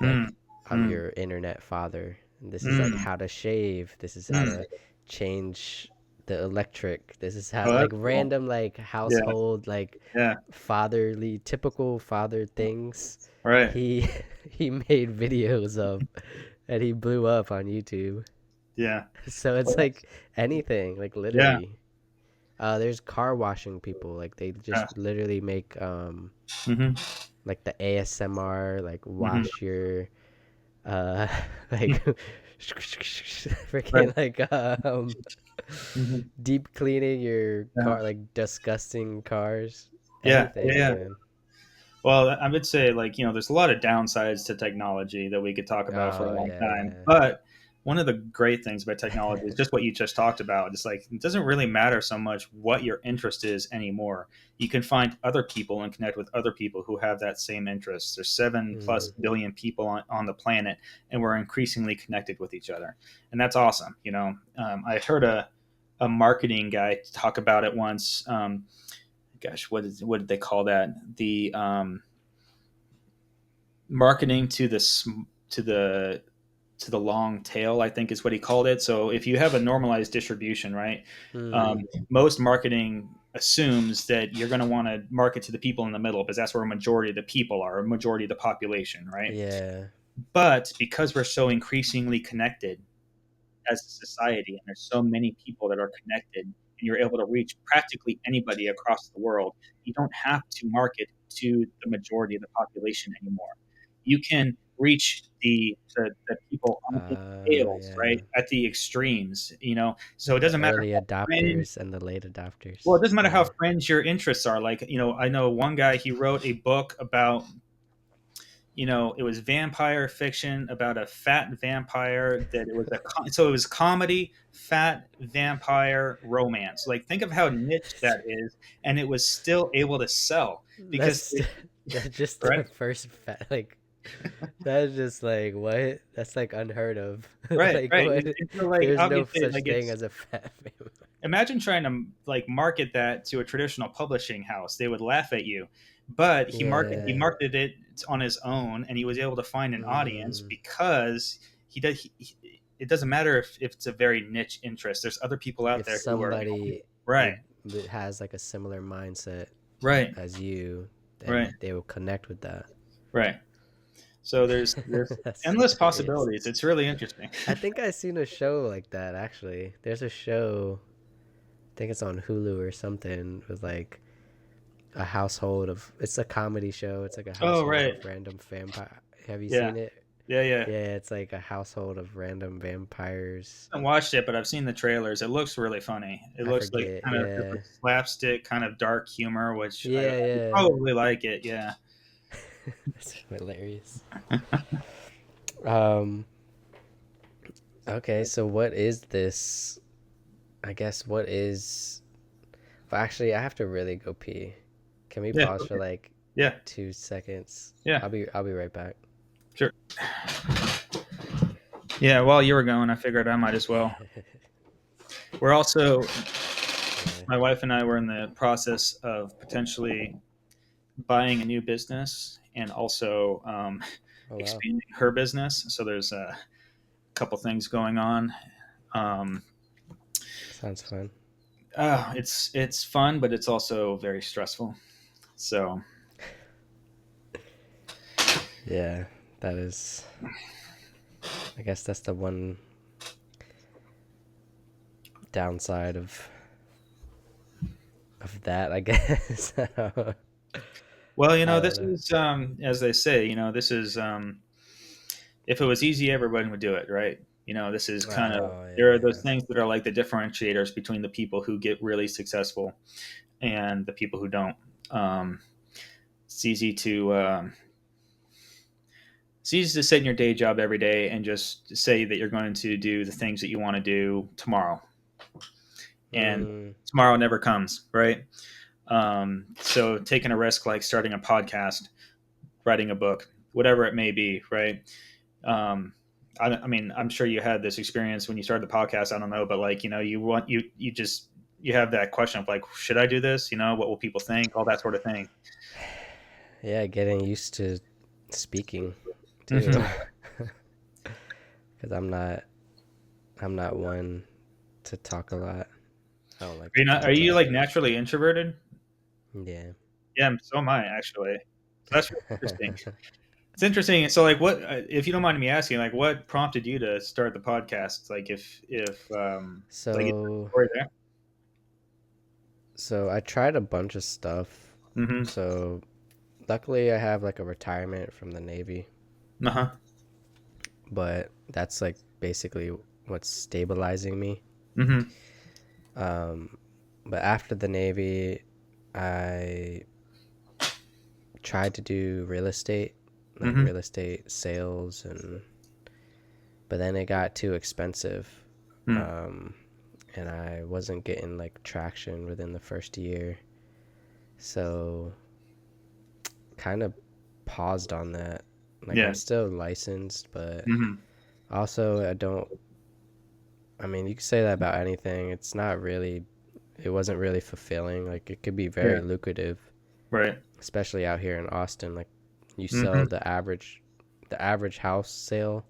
Mm. like I'm Mm. your internet father. And this is like Mm. how to shave. This is how Mm. to change the electric. This is how Oh, like that's cool. random like Yeah. household like Yeah. fatherly typical father things. Right. He he made videos of and he blew up on YouTube. Yeah. So it's Well, like anything, like yeah. literally. There's car washing people. Like they Yeah. just literally make Mm-hmm. like the ASMR, like Mm-hmm. wash your uh like Right. freaking like Mm-hmm. deep cleaning your Yeah. car, like disgusting cars, Yeah. Yeah. anything, Yeah. man. Well, I would say, like, there's a lot of downsides to technology that we could talk about for a Oh long time. yeah, But one of the great things about technology is just what you just talked about. It's like it doesn't really matter so much what your interest is anymore. You can find other people and connect with other people who have that same interest. There's seven plus mm. billion people on the planet, and we're increasingly connected with each other, and that's awesome. I heard a marketing guy talk about it once. Gosh, what did they call that? The marketing to the to the long tail, I think is what he called it. So if you have a normalized distribution, right, Mm. most marketing assumes that you're going to want to market to the people in the middle because that's where a majority of the people are, a majority of the population, right? Yeah, But because we're so increasingly connected as a society, and there's so many people that are connected, and you're able to reach practically anybody across the world, you don't have to market to the majority of the population anymore. You can reach the people on the scales, yeah, right, at the extremes. So it the doesn't matter early how fringe. adopters and the late Well, adopters. it doesn't matter how Yeah. fringe your interests are. Like, I know one guy, he wrote a book about, it was vampire fiction about a fat vampire that it was so it was comedy, fat vampire romance. Like, think of how niche that is, and it was still able to sell because That's that's just right, the first like that's just like what? That's like unheard of. right, Like right. what? And so, like, There's no obviously, such like, thing it's as a fat family. imagine trying to like market that to a traditional publishing house. They would laugh at you. But he Yeah. marketed it on his own, and he was able to find an audience Mm. because it doesn't matter if it's a very niche interest. There's other people out If there who are somebody right, would has like a similar mindset right, as you, right, then they will connect with that. right. So there's That's endless hilarious. possibilities. It's really interesting. I think I've seen a show like that actually. There's a show, I think it's on Hulu or something, with like a household of it's a comedy show. It's like a Oh, household right. of random vampire. Have you Yeah. seen it? Yeah, yeah. Yeah, it's like a household of random vampires. I haven't watched it, but I've seen the trailers. It looks really funny. It I looks like forget. kind of it's Yeah. like slapstick, kind of dark humor, which I Yeah, would yeah. probably like it. Yeah. That's hilarious. Um okay, so what is this? I guess what is well, actually I have to really go pee. Can we Yeah. pause for Okay. like Yeah. 2 seconds? Yeah. I'll be right back. Sure. Yeah. While you were going, I figured I might as well. We're also, Yeah. my wife and I were in the process of potentially buying a new business and also Oh wow. expanding her business. So there's a couple things going on. Um, Sounds fun. it's fun, but it's also very stressful. So Yeah, that is I guess that's the one downside of that, I guess. I Well, don't this know. is, as they say, this is, if it was easy, everyone would do it, right? This is kind of, Oh there are those yeah. things that are like the differentiators between the people who get really successful and the people who don't. Um, it's easy to, it's easy to sit in your day job every day and just say that you're going to do the things that you want to do tomorrow, and Mm, tomorrow never comes, right? So taking a risk like starting a podcast, writing a book, whatever it may be, right? Um, I mean, I'm sure you had this experience when you started the podcast. I don't know, but like, you just, you have that question of like, should I do this? What will people think? All that sort of thing. yeah, getting used to speaking too, Hmm. because I'm not one to talk a lot. I don't like Are to you not, are talk a you lot. like naturally introverted? Yeah. Yeah, so am I actually. So that's really interesting. It's interesting. So, like, what, if you don't mind me asking, like, what prompted you to start the podcast? Like, if like, is there a So story there? so I tried a bunch of stuff. Mm-hmm. So luckily I have like a retirement from the Navy, Uh huh. but that's like basically what's stabilizing me. Mm-hmm. Um, but after the Navy, I tried to do real estate, like Mm-hmm. real estate sales, but then it got too expensive. Mm. Um, and I wasn't getting like traction within the first year. So kind of paused on that. Like I'm Yeah. still licensed, but Mm-hmm. also I don't, I mean, you could say that about anything. It's not really, it wasn't really fulfilling. Like it could be Yeah. very lucrative, Right. especially out here in Austin. Like you Mm-hmm. sell the average house sale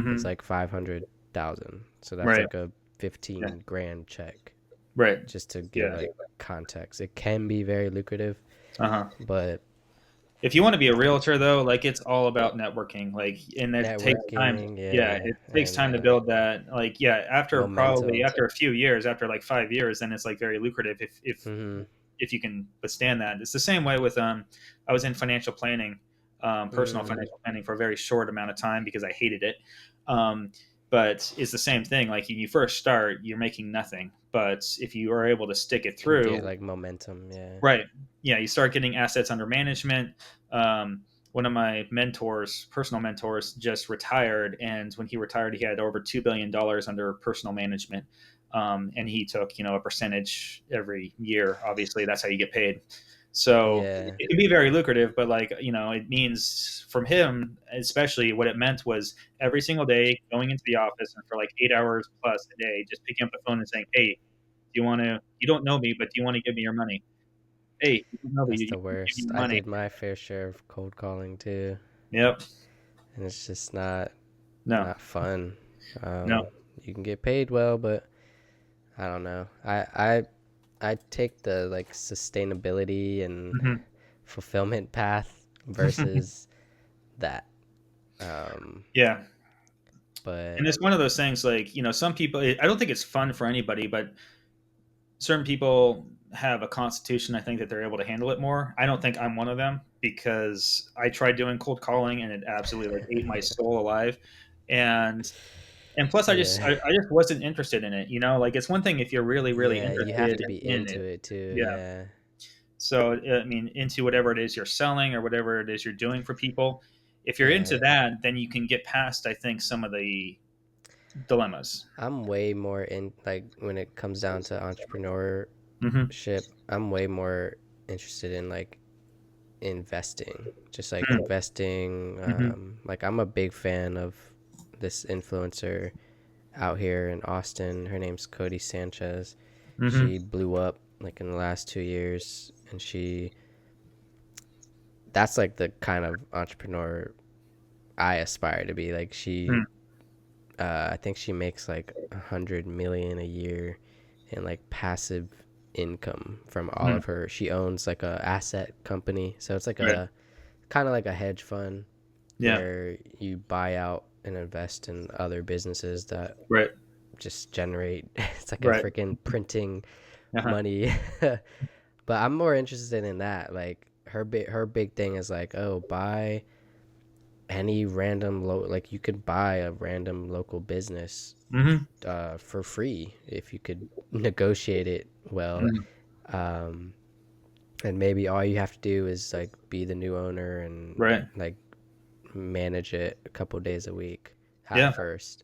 is Mm-hmm. like 500,000. So that's Right. like a Yeah. 15 grand check. Right. Just to give Yeah. like context, it can be very lucrative, Uh huh. but If you want to be a realtor, though, like, it's all about networking. Like, and that takes time. networking, Yeah, yeah, it takes and time to build that. Like, yeah, after probably momentum. after a few years, after like 5 years, then it's like very lucrative Hmm. if you can withstand that. It's the same way with, I was in financial planning, personal Mm, financial planning for a very short amount of time because I hated it. Um, but it's the same thing. Like, when you first start, you're making nothing. But if you are able to stick it can get through, like momentum, yeah. right? Yeah, you start getting assets under management. Um, One of my mentors, personal mentors, just retired, and when he retired, he had over $2 billion under personal management, and he took a percentage every year. Obviously, that's how you get paid. So Yeah, it can be very lucrative, but like it means from him, especially what it meant was every single day going into the office and for like 8 hours plus a day, just picking up the phone and saying, "Hey, do you want to? You don't know me, but do you want to give me your money? Hey, no, that's you the give me worst. your I money." did my fair share of cold calling too, Yep. and it's just not No. fun. No. You can get paid well, but I don't know. I take the like sustainability and Hmm. fulfillment path versus that. Um, Yeah. but And it's one of those things like, some people, I don't think it's fun for anybody, but certain people have a constitution. I think that they're able to handle it more. I don't think I'm one of them because I tried doing cold calling and it absolutely like ate my soul alive. And and plus I just yeah, I, I just wasn't interested in it, like it's one thing if you're really, really yeah, you have interested to be in into it. it too. Yeah. Yeah, So, I mean, into whatever it is you're selling or whatever it is you're doing for people. If you're into right. that, then you can get past, I think, some of the dilemmas. I'm way more in like when it comes down to entrepreneurship. Hmm. I'm way more interested in like investing, just like Hmm. investing. Hmm. Like I'm a big fan of this influencer out here in Austin. Her name's Cody Sanchez. Hmm. She blew up like in the last 2 years, and that's like the kind of entrepreneur I aspire to be. Like I think she makes like 100 million a year in like passive income from all Hmm. of her. She owns like a asset company, so it's like Right. a kind of like a hedge fund Yeah. where you buy out and invest in other businesses that Right. just generate. It's like a Right. freaking printing Uh-huh. money. But I'm more interested in that. Like her big thing is like, oh, buy any random like you could buy a random local business Hmm. for free if you could negotiate it well. Hmm. Um, and maybe all you have to do is like be the new owner and Right. like manage it a couple days a week at Yeah. first.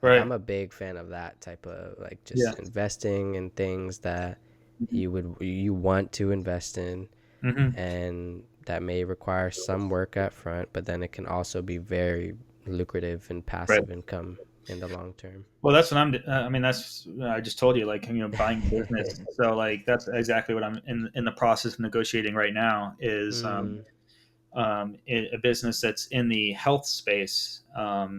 Like Right. I'm a big fan of that type of like Yeah. just investing in things that Hmm. you want to invest in, Hmm. and that may require some work up front, but then it can also be very lucrative and Right. passive income in the long term. Well, that's what I mean, that's I just told you, like, buying business. So like that's exactly what I'm in the process of negotiating right now is Mm, a business that's in the health space,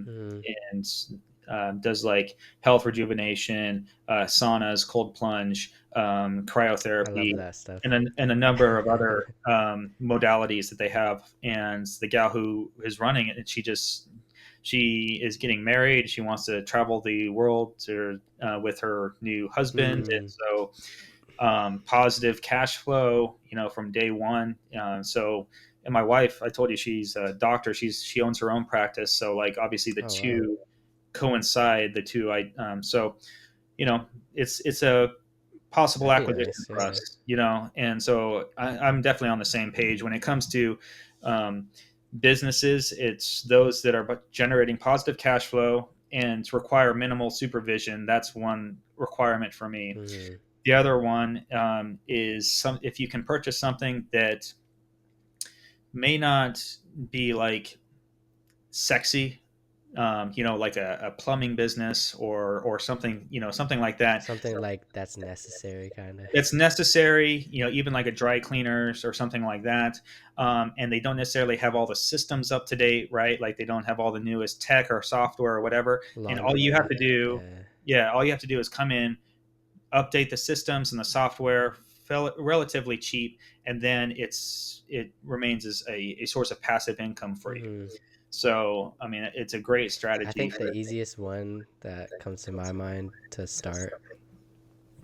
mm, and does like health rejuvenation, saunas, cold plunge, I love cryotherapy, that stuff. and a number of other modalities that they have. And the gal who is running it, she is getting married. She wants to travel the world with her new husband, and Mm, so positive cash flow, from day one. So, and my wife, I told you she's a doctor. She owns her own practice. So, like, obviously the oh wow, two coincide. The two, so you know, it's a possible that'd be acquisition nice. for Yeah. us, and so I'm definitely on the same page when it comes to um, businesses. It's those that are generating positive cash flow and require minimal supervision. That's one requirement for me. Mm, The other one is if you can purchase something that may not be like sexy, like a plumbing business or something, something like that. something like that's necessary, kind of. It's necessary, even like a dry cleaners or something like that. And they don't necessarily have all the systems up to date, right? Like they don't have all the newest tech or software or whatever. And all you have Laundromat. to do, Yeah. yeah, all you have to do is come in, update the systems and the software relatively cheap, and then it remains as a source of passive income for you. Mm. So I mean, it's a great I strategy think the for. easiest one that comes to my mind to start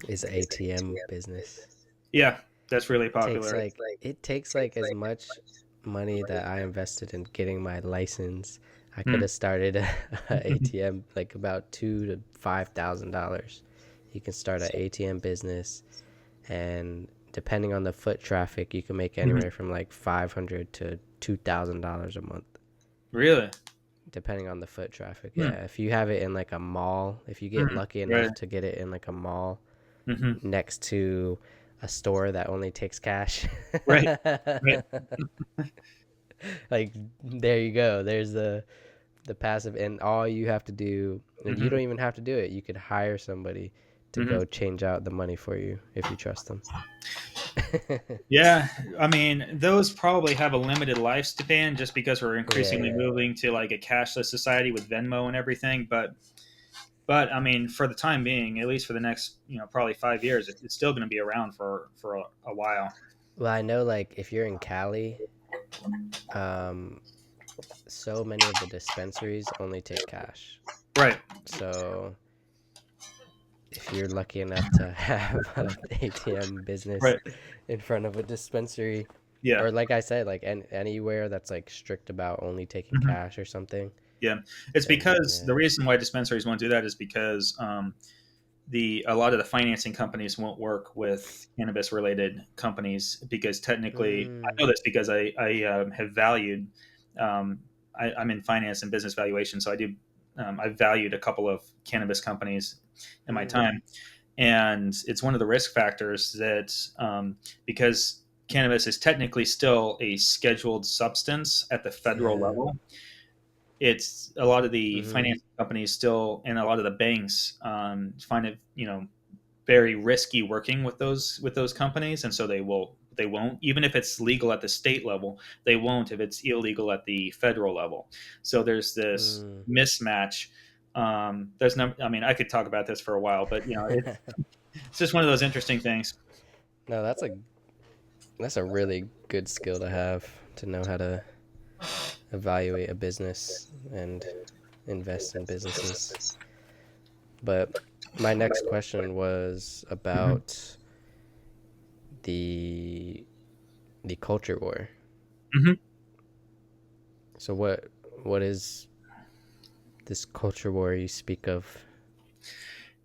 is ATM business. Yeah, that's really Takes popular. like it takes like as much money that I invested in getting my license. I could Hmm. have started a ATM like about $2,000 to $5,000. You can start an ATM business, and depending on the foot traffic, you can make Hmm. anywhere from like $500 to $2,000 a month, Really? depending on the foot traffic. Hmm. Yeah, if you have it in like a mall, if you get Hmm. lucky Right. enough to get it in like a mall Hmm. next to a store that only takes cash. Right. Right. Like there you go. There's the passive, and all you have to do, and you Hmm. don't even have to do it. You could hire somebody to Hmm. go change out the money for you if you trust them. Yeah, I mean, those probably have a limited lifespan just because we're increasingly Yeah. moving to like a cashless society with Venmo and everything. But I mean, for the time being, at least for the next, probably 5 years, it's still going to be around for a while. Well, I know like if you're in Cali, um, so many of the dispensaries only take cash. Right. So if you're lucky enough to have an ATM business Right. in front of a dispensary, Yeah. or like I said, like anywhere that's like strict about only taking Hmm. cash or something, Yeah. It's then because yeah. the reason why dispensaries won't do that is because the a lot of the financing companies won't work with cannabis related companies because technically I Mm, know this because I have valued I'm in finance and business valuation, so I've valued a couple of cannabis companies in my mm, time, and it's one of the risk factors that because cannabis is technically still a scheduled substance at the federal yeah. level. It's a lot of the Mm-hmm. finance companies still and a lot of the banks find it very risky working with those companies, and so they won't, even if it's legal at the state level, they won't if it's illegal at the federal level. So there's this Mm. mismatch. There's no, I mean, I could talk about this for a while, but it's just one of those interesting things. No, that's a really good skill to have, to know how to evaluate a business and invest in businesses. But my next question was Mhm. about the the culture war. Mhm. So what is this culture war you speak of?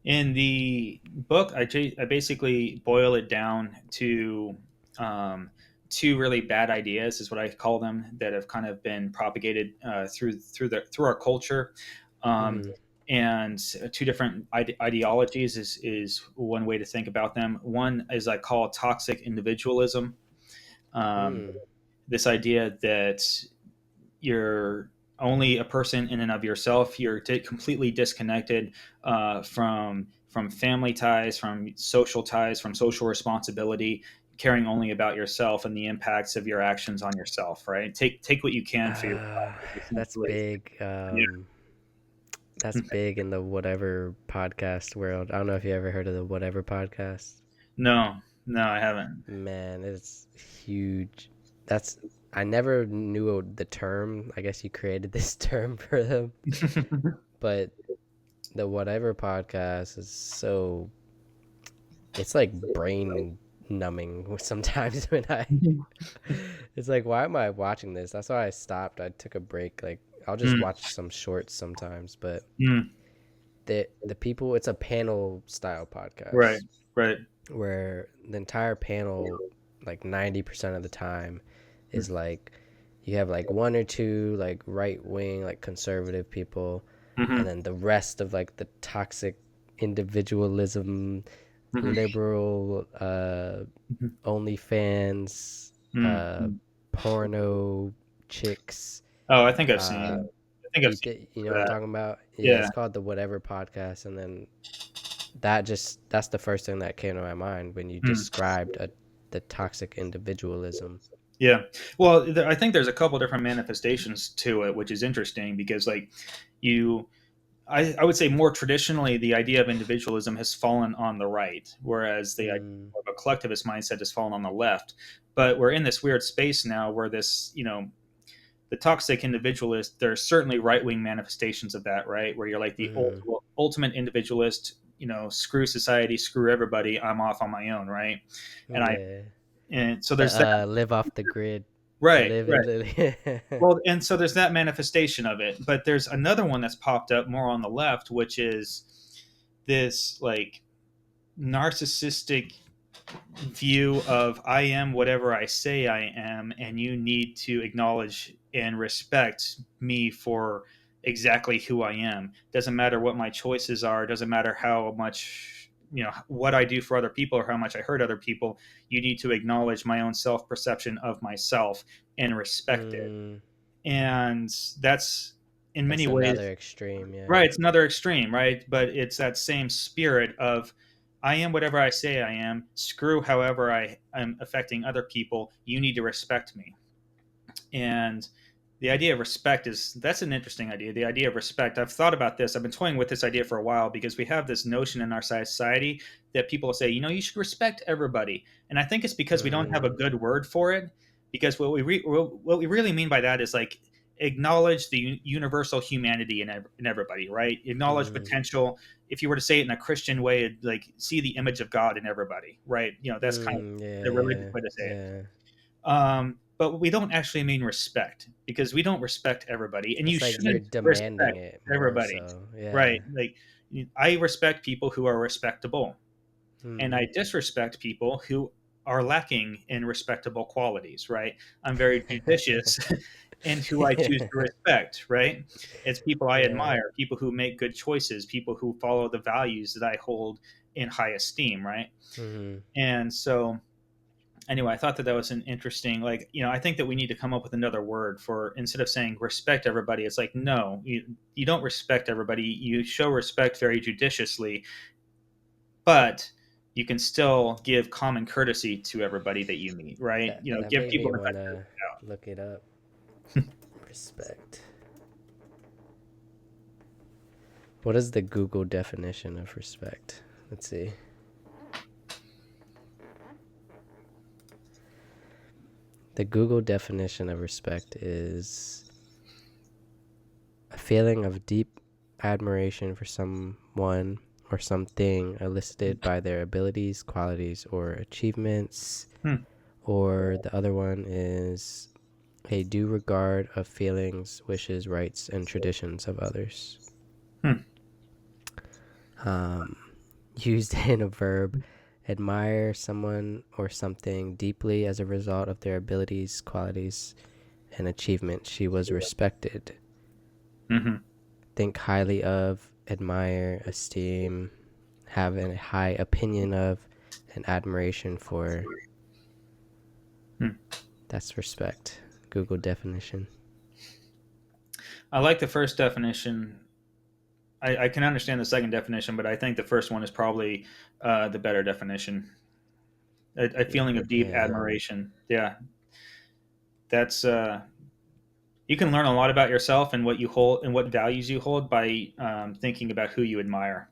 In the book, I basically boil it down to um, two really bad ideas, is what I call them, that have kind of been propagated through our culture. Um, Mm, and two different ideologies is one way to think about them. One is I call toxic individualism. Um, mm, this idea that you're only a person in and of yourself. You're completely disconnected from family ties, from social ties, from social responsibility, caring only about yourself and the impacts of your actions on yourself. Right? Take what you can for uh, yourself. that's Essentially, big. yeah. That's big in the whatever podcast world. I don't know if you ever heard of the whatever podcast. No, no, I haven't. Man, it's huge. That's I never knew the term. I guess you created this term for them, but the whatever podcast is so it's like brain numbing sometimes when I it's like why am I watching this? That's why I stopped. I took a break. Like I'll just Mm, watch some shorts sometimes, but mm, the people it's a panel style right, podcast right. where the entire panel like 90% of the time is like you have like one or two like right wing like conservative people and Mm-hmm, then the rest of like the toxic individualism mm-hmm, liberal mm-hmm, OnlyFans mm-hmm. porno chicks Oh, I think I've uh seen. I think I've seen you know what I'm that. talking about? Yeah, Yeah. it's called the whatever podcast and then that's the first thing that came to my mind when you Mm. described the toxic individualism. Yeah. Well, I think there's a couple different manifestations to it, which is interesting because, like, you, I would say more traditionally, the idea of individualism has fallen on the right, whereas the idea Mm, of a collectivist mindset has fallen on the left. But we're in this weird space now where this, the toxic individualist, there's certainly right wing manifestations of that, right? Where you're like the mm, ultimate individualist, screw society, screw everybody, I'm off on my own, right? And I, yeah. and so The there's that. live off the grid, Right, live right. and live. Well, and so there's that manifestation of it, but there's another one that's popped up more on the left, which is this like narcissistic view of I am whatever I say I am, and you need to acknowledge and respect me for exactly who I am. Doesn't matter what my choices are, doesn't matter how much, what I do for other people or how much I hurt other people. You need to acknowledge my own self perception of myself and respect it. mm, And that's in that's many another ways extreme, yeah. right. It's another extreme, right? But it's that same spirit of I am whatever I say I am. Screw however I am affecting other people. You need to respect me. And the idea of respect is that's an interesting idea. The idea of respect. I've thought about this. I've been toying with this idea for a while because we have this notion in our society that people say, you should respect everybody. And I think it's because we don't have a Mm, good word for it. Because what we really mean by that is like acknowledge the universal humanity in everybody, right? Acknowledge mm, potential. If you were to say it in a Christian way, it'd like see the image of God in everybody, right? That's kind of the religious yeah, way to say it. yeah. But we don't actually mean respect because we don't respect everybody, and you It's like you're shouldn't demanding respect it more everybody, so, yeah. right? Like I respect people who are respectable, and Mm. I disrespect people who are lacking in respectable qualities, right? I'm very judicious in who I choose to respect, right? It's people I Yeah. admire, people who make good choices, people who follow the values that I hold in high esteem, right? Mhm. And so anyway, I thought that was an interesting, like, I think that we need to come up with another word for instead of saying respect everybody. It's like, no, you don't respect everybody. You show respect very judiciously, but you can still give common courtesy to everybody that you meet, right? That Give made me people the want benefit of to the doubt. look it up. Respect. What is the Google definition of respect? Let's see. The Google definition of respect is a feeling of deep admiration for someone or something elicited by their abilities, qualities, or achievements. Hmm. Or the other one is a due regard of feelings, wishes, rights, and traditions of others. Hmm. Um, used in a verb, admire someone or something deeply as a result of their abilities, qualities, and achievement. She was respected. Hmm. Think highly of, admire, esteem, have a high opinion of, and admiration for. Hmm. That's respect. Google definition. I like the first definition. I can understand the second definition, but I think the first one is probably the better definition. A feeling of deep Yeah. admiration. Yeah, that's you can learn a lot about yourself and what you hold and what values you hold by thinking about who you admire.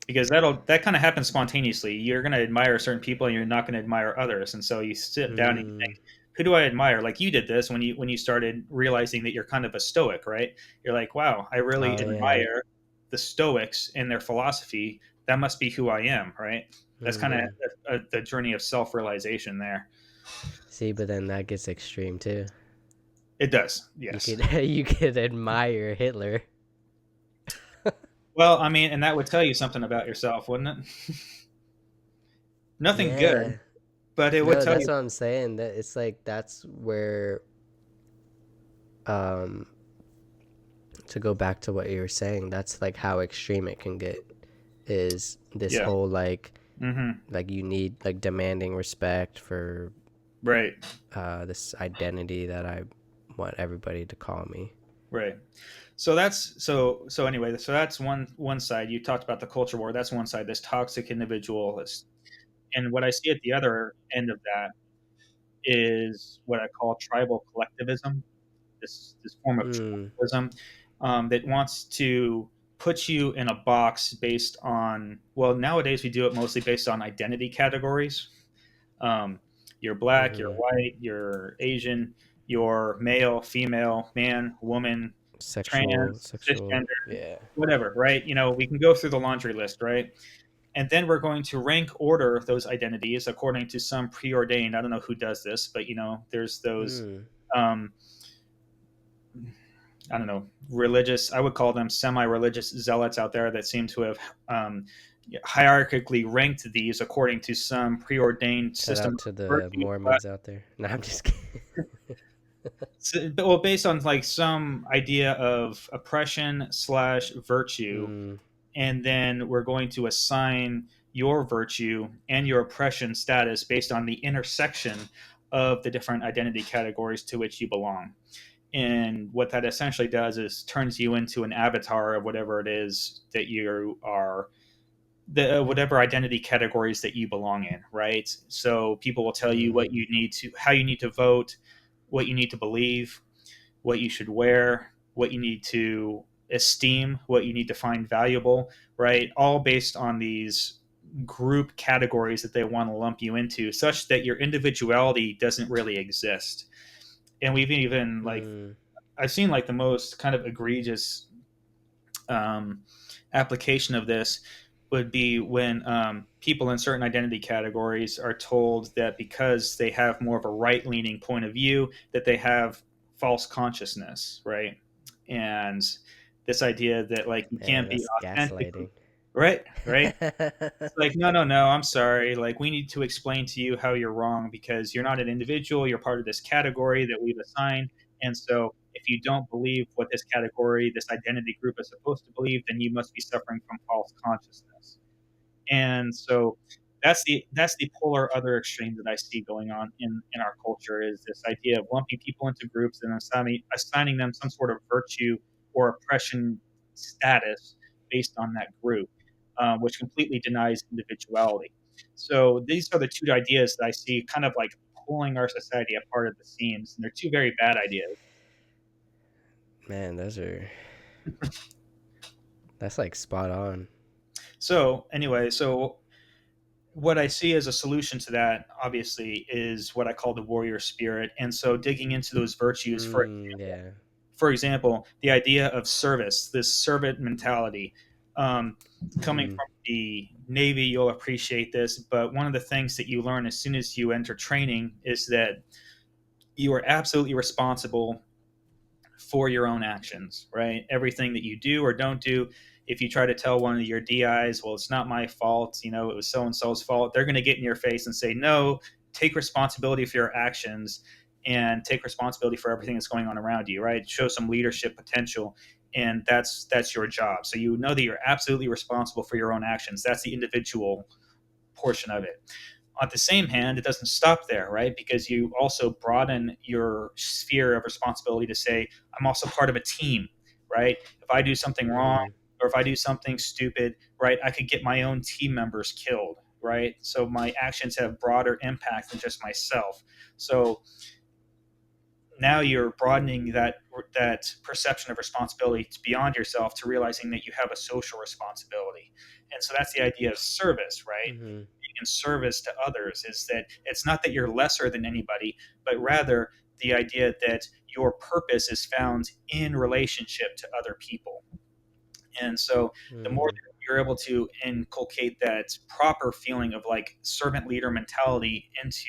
Because that kind of happens spontaneously. You're going to admire certain people, and you're not going to admire others. And so you sit down and you Mm. think, who do I admire? Like you did this when you started realizing that you're kind of a Stoic, right? You're like, wow, I really Oh yeah. admire the Stoics and their philosophy. That must be who I am, right? That's kind of Mm-hmm. the journey of self realization there. See, but then that gets extreme too. It does, You yes. could you could admire Hitler. Well, I mean, and that would tell you something about yourself, wouldn't it? Nothing good, Yeah. but it would No, tell that's you. what I'm saying. That it's like that's where um to go back to what you were saying, that's like how extreme it can get is this Yeah. whole Hmm. like you need like demanding respect for Right. this identity that I want everybody to call me. Right. So so anyway, so that's one side. You talked about the culture war. That's one side, this toxic individualist. And what I see at the other end of that is what I call tribal collectivism, this form of Mm, tribalism that wants to put you in a box based on, well, nowadays we do it mostly based on identity categories. Um, you're black, you're mm-hmm. white, you're Asian, you're male, female, man, woman, trans, Sexual, cisgender, yeah. whatever, right? You know, we can go through the laundry list, right? And then we're going to rank order those identities according to some preordained, I don't know who does this, but you know, there's those Mm, um, I don't know, religious, I would call them semi-religious zealots out there that seem to have um, hierarchically ranked these according to some preordained shout system out of to the virtue. Mormons out there. No, I'm just kidding. Well, based on like some idea of oppression slash virtue, Mm, and then we're going to assign your virtue and your oppression status based on the intersection of the different identity categories to which you belong. And what that essentially does is turns you into an avatar of whatever it is that you are, the whatever identity categories that you belong in, right? So people will tell you mm-hmm. what you need to, how you need to vote, what you need to believe, what you should wear, what you need to esteem, what you need to find valuable, right? All based on these group categories that they want to lump you into, such that your individuality doesn't really exist. And we've even like, Mm, I've seen like the most kind of egregious um, application of this would be when people in certain identity categories are told that because they have more of a right leaning point of view, that they have false consciousness, right? And this idea that like you man, can't be that's authentic, gaslighting. right? Right? It's like, no, no, no, I'm sorry. Like, we need to explain to you how you're wrong because you're not an individual. You're part of this category that we've assigned. And so, if you don't believe what this category, this identity group is supposed to believe, then you must be suffering from false consciousness. And so that's the polar other extreme that I see going on in our culture is this idea of lumping people into groups and assigning them some sort of virtue or oppression status based on that group, which completely denies individuality. So these are the two ideas that I see kind of like pulling our society apart at the seams, and they're two very bad ideas. Man, that's like spot on. So anyway, so what I see as a solution to that, obviously, is what I call the warrior spirit. And so, digging into those virtues, Mm, yeah. for example, the idea of service, this servant mentality. Um, Coming Mm-hmm. from the Navy, you'll appreciate this, but one of the things that you learn as soon as you enter training is that you are absolutely responsible for your own actions, right? Everything that you do or don't do. If you try to tell one of your DIs, well, it's not my fault, it was so and so's fault, they're going to get in your face and say, no, take responsibility for your actions and take responsibility for everything that's going on around you, right? Show some leadership potential. And that's your job. So you know that you're absolutely responsible for your own actions. That's the individual portion of it. On the same hand, it doesn't stop there, right? Because you also broaden your sphere of responsibility to say, I'm also part of a team, right? If I do something wrong Mm-hmm. or if I do something stupid, right, I could get my own team members killed, right? So my actions have broader impact than just myself. So now you're broadening that perception of responsibility beyond yourself to realizing that you have a social responsibility. And so that's the idea of service, right? Mm-hmm. Being in service to others is that it's not that you're lesser than anybody, but rather the idea that your purpose is found in relationship to other people. And so the more Mm-hmm. that you're able to inculcate that proper feeling of like servant leader mentality into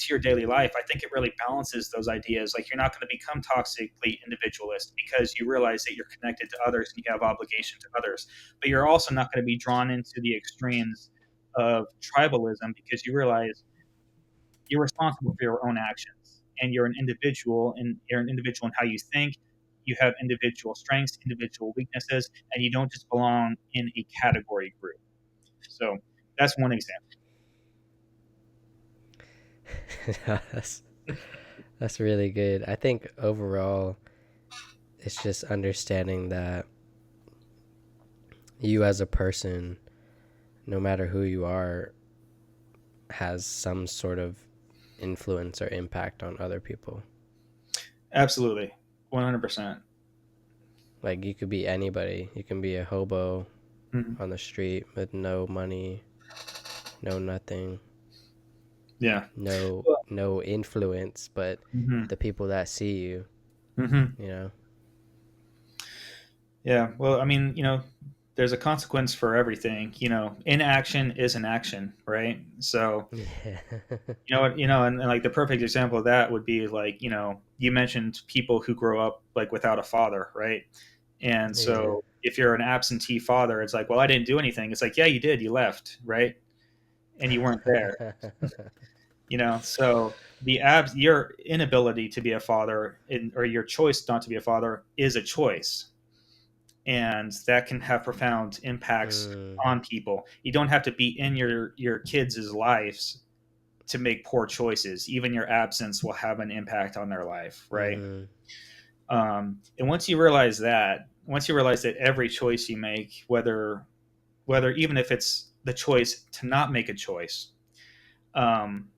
your daily life, I think it really balances those ideas. Like you're not going to become toxically individualist because you realize that you're connected to others and you have obligation to others. But you're also not going to be drawn into the extremes of tribalism because you realize you're responsible for your own actions and you're an individual in how you think. You have individual strengths, individual weaknesses, and you don't just belong in a category group. So that's one example. that's that's really good. I think overall, it's just understanding that you as a person, no matter who you are, has some sort of influence or impact on other people. Absolutely. 100%. Like you could be anybody. You can be a hobo Mm-hmm. on the street with no money, no nothing, Yeah. no Well, no influence, but mm-hmm. the people that see you, Mm-hmm. you know. Yeah. Well, I mean, there's a consequence for everything. Inaction is an action, right? So, Yeah. and like the perfect example of that would be like, you mentioned people who grow up like without a father, right? And Yeah. so if you're an absentee father, it's like, well, I didn't do anything. It's like, yeah, you did. You left, right? And you weren't there. So your inability to be a father or your choice not to be a father is a choice, and that can have profound impacts mm, on people. You don't have to be in your kids' lives to make poor choices. Even your absence will have an impact on their life, right? mm-hmm, And once you realize that every choice you make, whether even if it's the choice to not make a choice, um,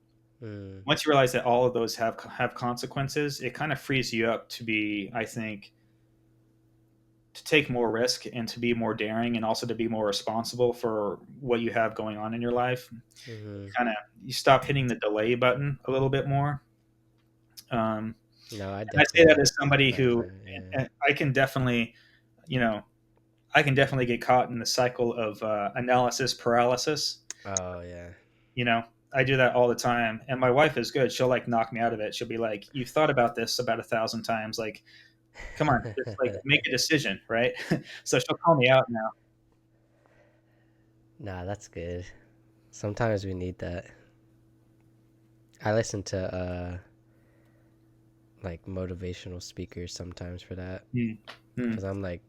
mm, once you realize that all of those have consequences, it kind of frees you up to be, I think, to take more risk and to be more daring and also to be more responsible for what you have going on in your life. mm-hmm. You stop hitting the delay button a little bit more. No, I And I say that definitely as somebody like who that. Yeah. I can definitely, you know, I can definitely get caught in the cycle of analysis paralysis. Oh yeah. You know, I do that all the time, and my wife is good. She'll like knock me out of it. She'll be like, "You've thought about this about 1,000 times. Like, come on, just like make a decision, right?" So she'll call me out now. Nah, that's good. Sometimes we need that. I listen to like motivational speakers sometimes for that Mm, mm. because I'm like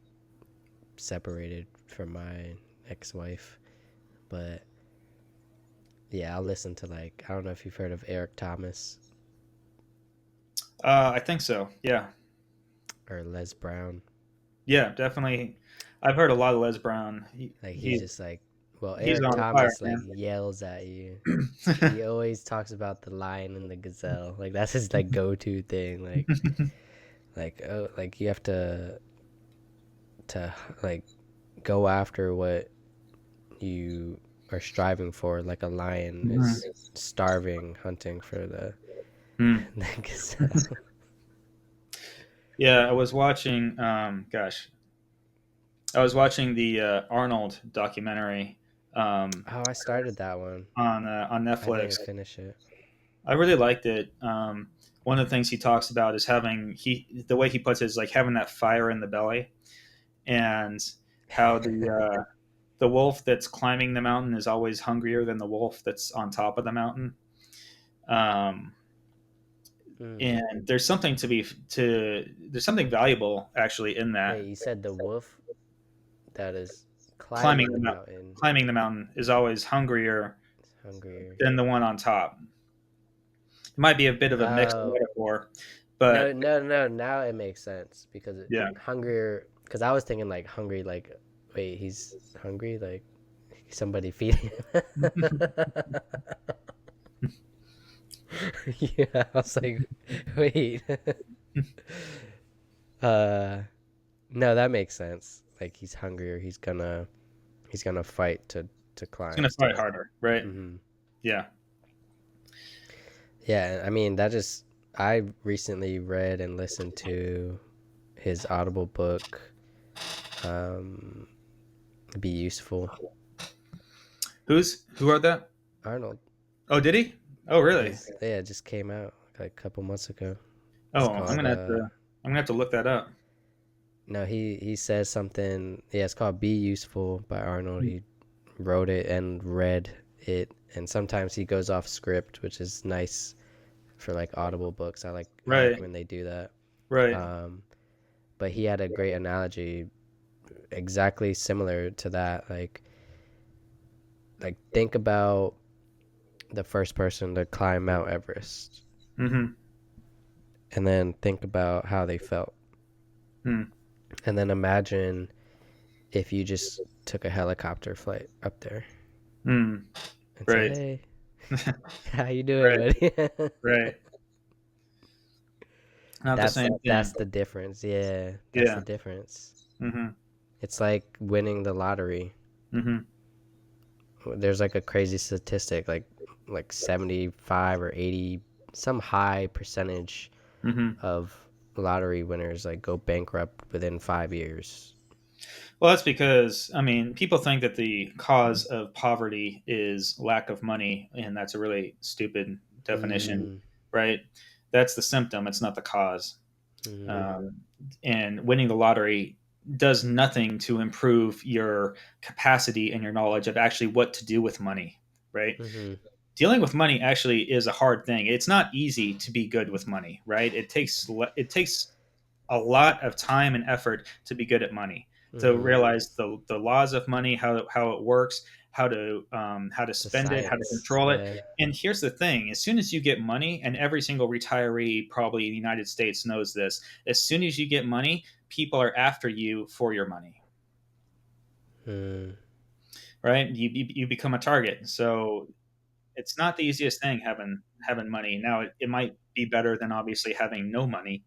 separated from my ex-wife, but yeah, I'll listen to like I don't know if you've heard of Eric Thomas I think so. Yeah, or Les Brown. yeah, definitely. I've heard a lot of Les Brown. Like he's just like, well, He's Eric on fire, Thomas like yells at you. man. He always talks about the lion and the gazelle. Like that's his like go-to thing. Like oh, like you have to like go after what you are striving for. Like a lion Mhm. is starving, hunting for the Mm. the gazelle. Yeah, I was watching. Gosh, I was watching the Arnold documentary Oh, I started that one. on I Netflix. didn't finish it. I really liked it. One of the things he talks about is having the way he puts it is like having that fire in the belly, and how the wolf that's climbing the mountain is always hungrier than the wolf that's on top of the mountain. Um, Mm. and there's something valuable actually in Wait, that. you said the wolf that is climbing climbing the the mount, mountain climbing the mountain is always hungrier is hungrier. than the one on top. It might be a bit of a mixed Oh, metaphor, no, but no, no. Now it makes sense because yeah. hungrier. Because I was thinking like hungry, like wait, he's hungry, like somebody feeding him. Yeah, I was like, wait. uh, no, that makes sense. Like he's hungrier. He's gonna fight to It's climb gonna fight still. harder, right? Hmm. Yeah. Yeah, I mean that just I recently read and listened to his Audible book, um, "Be Useful." Who wrote that? Arnold. Oh, did he? Oh, really? His yeah, it just came out like a couple months ago. It's Oh, called I'm gonna have to look that up. no, he says something. Yeah, it's called "Be Useful" by Arnold. He wrote it and read it, and sometimes he goes off script, which is nice for like Audible books. I like Right, when they do that. right. Um, but he had a great analogy, exactly similar to that. Like think about the first person to climb Mount Everest, Mm-hmm. and then think about how they felt, Mm. and then imagine if you just took a helicopter flight up there Mm. and said, Right, "Hey, how you doing, right, buddy?" right. Not the same That's thing. the difference. Yeah, that's Yeah. the difference. Mm-hmm. It's like winning the lottery. Mm-hmm. There's like a crazy statistic, like 75 or 80, some high percentage Mm-hmm. of lottery winners like go bankrupt within 5 years. Well, that's because, I mean, people think that the cause of poverty is lack of money, and that's a really stupid definition, Mm, right? That's the symptom, it's not the cause. mm, Um, and winning the lottery does nothing to improve your capacity and your knowledge of actually what to do with money, right? mm-hmm, Dealing with money actually is a hard thing. It's not easy to be good with money, right? It takes a lot of time and effort to be good at money, to mm-hmm. realize the laws of money, how it works, how to The spend it, how to science, control it. yeah. And here's the thing: as soon as you get money, and every single retiree probably in the United States knows this, as soon as you get money, people are after you for your money, Mm, right? You become a target. So it's not the easiest thing having money. Now it might be better than obviously having no money.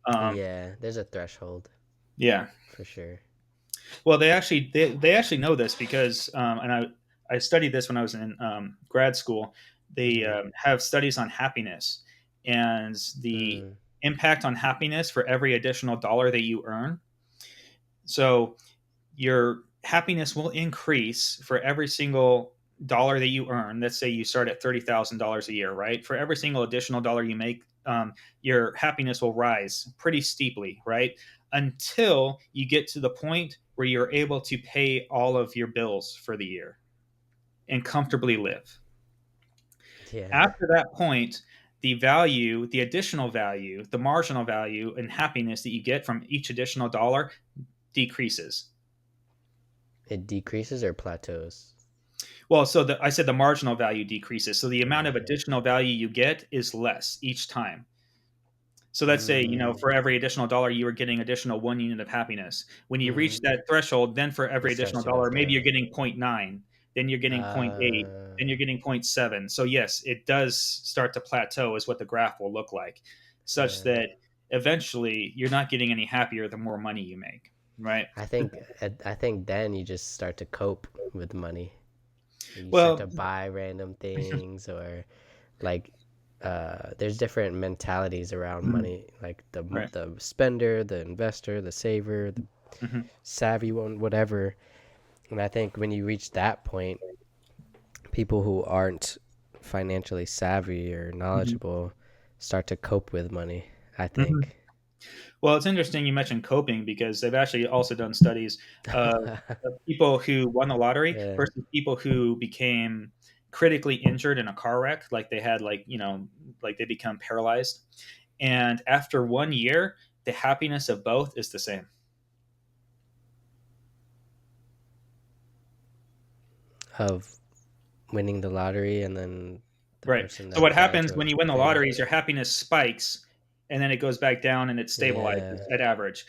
Um, yeah, there's a threshold yeah. for sure. Well, they actually know this because, and I studied this when I was in grad school. They Mm-hmm. have studies on happiness and the Mm, impact on happiness for every additional dollar that you earn. So your happiness will increase for every single dollar that you earn. Let's say you start at $30,000 a year, right? For every single additional dollar you make, your happiness will rise pretty steeply, right? Until you get to the point where you're able to pay all of your bills for the year and comfortably live. yeah, After that point, the value, the additional value, the marginal value and happiness that you get from each additional dollar decreases. it decreases or plateaus. Well, so I said the marginal value decreases. So the The amount of marginal. additional value you get is less each time. So let's say, Mm, for every additional dollar, you were getting additional 1 unit of happiness. When you reach mm-hmm. that threshold, then for It every starts additional to go dollar, maybe you're down. getting zero point 0.9, then you're getting zero point 0.8, then you're getting zero point 0.7. So yes, it does start to plateau is what the graph will look like, such Yeah. that eventually you're not getting any happier the more money you make, right? I think then you just start to cope with money. You start Well, to buy random things, or like there's different mentalities around money, like the right. the spender, the investor, the saver, Hmm. savvy on whatever. And I think when you reach that point, people who aren't financially savvy or Hmm. knowledgeable start to cope with money, I Hmm. think. Well, it's interesting you mentioned coping because they've actually also done studies of people who won the lottery Yeah. versus people who became critically injured in a car wreck, like they had, like, like they become paralyzed. And after 1 year, the happiness of both is the same. Of winning the lottery and then the Right. person So what that got happens into a when you win the fatal. lottery is your happiness spikes, and then it goes back down and it stabilizes Yeah. at average.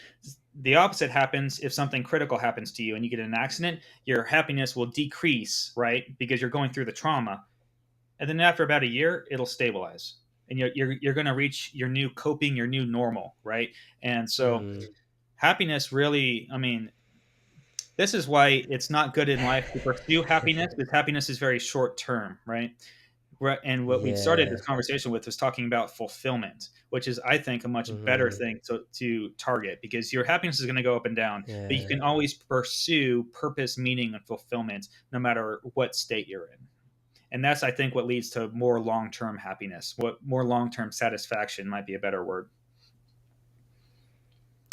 The opposite happens if something critical happens to you and you get in an accident, your happiness will decrease, right? Because you're going through the trauma. And then after about a year, it'll stabilize. And you're going to reach your new coping, your new normal, right? And so Mm, happiness really, I mean, this is why it's not good in life to pursue happiness, because happiness is very short term, right? Right, and what we started yeah. this conversation with was talking about fulfillment, which is, I think, a much better Hmm. thing to target, because your happiness is going to go up and down, but you Yeah. can always pursue purpose, meaning, and fulfillment no matter what state you're in. And that's, I think, what leads to more long term happiness. What more long term satisfaction might be a better word.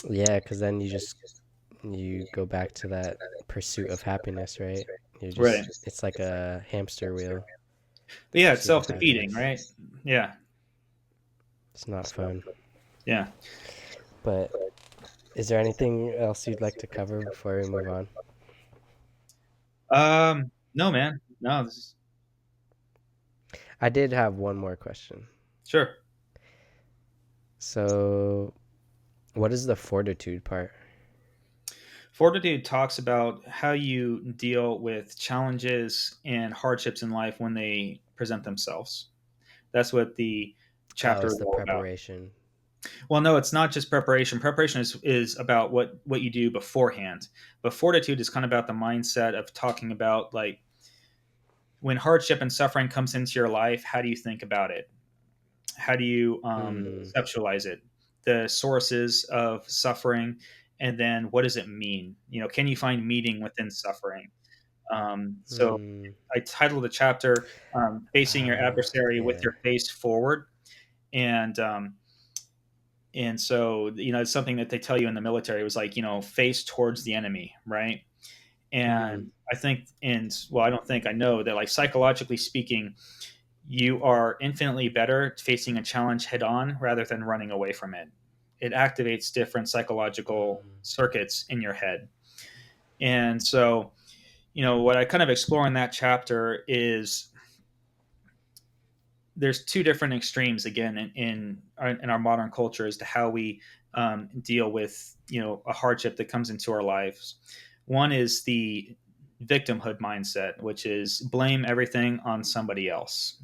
Yeah, because then you go back to that pursuit of happiness, right? You Right. just it's like a hamster wheel, But yeah, it's pursuit self of defeating, happiness. right? Yeah. It's not fun. Yeah. But is there anything else you'd like to cover before we move on? No, man. No, this is I did have one more question. sure. So, what is the fortitude part? Fortitude talks about how you deal with challenges and hardships in life when they present themselves. That's what the Oh, chapter it's is the all about. preparation. Well, no, it's not just preparation. Preparation is about what you do beforehand. But fortitude is kind of about the mindset of talking about, like, when hardship and suffering comes into your life, how do you think about it? How do you Hmm. conceptualize it? The sources of suffering, and then what does it mean? Can you find meaning within suffering? So Hmm. I titled the chapter, "Facing Your Adversary with Yeah. Your Face Forward," and so it's something that they tell you in the military. It was like, face towards the enemy, right? Hmm. And I think, and well, I don't think, I know that, like, psychologically speaking, you are infinitely better facing a challenge head on rather than running away from it. It activates different psychological Hmm. circuits in your head. And so, what I kind of explore in that chapter is there's two different extremes, again, in our modern culture, as to how we deal with a hardship that comes into our lives. One is the victimhood mindset, which is blame everything on somebody else,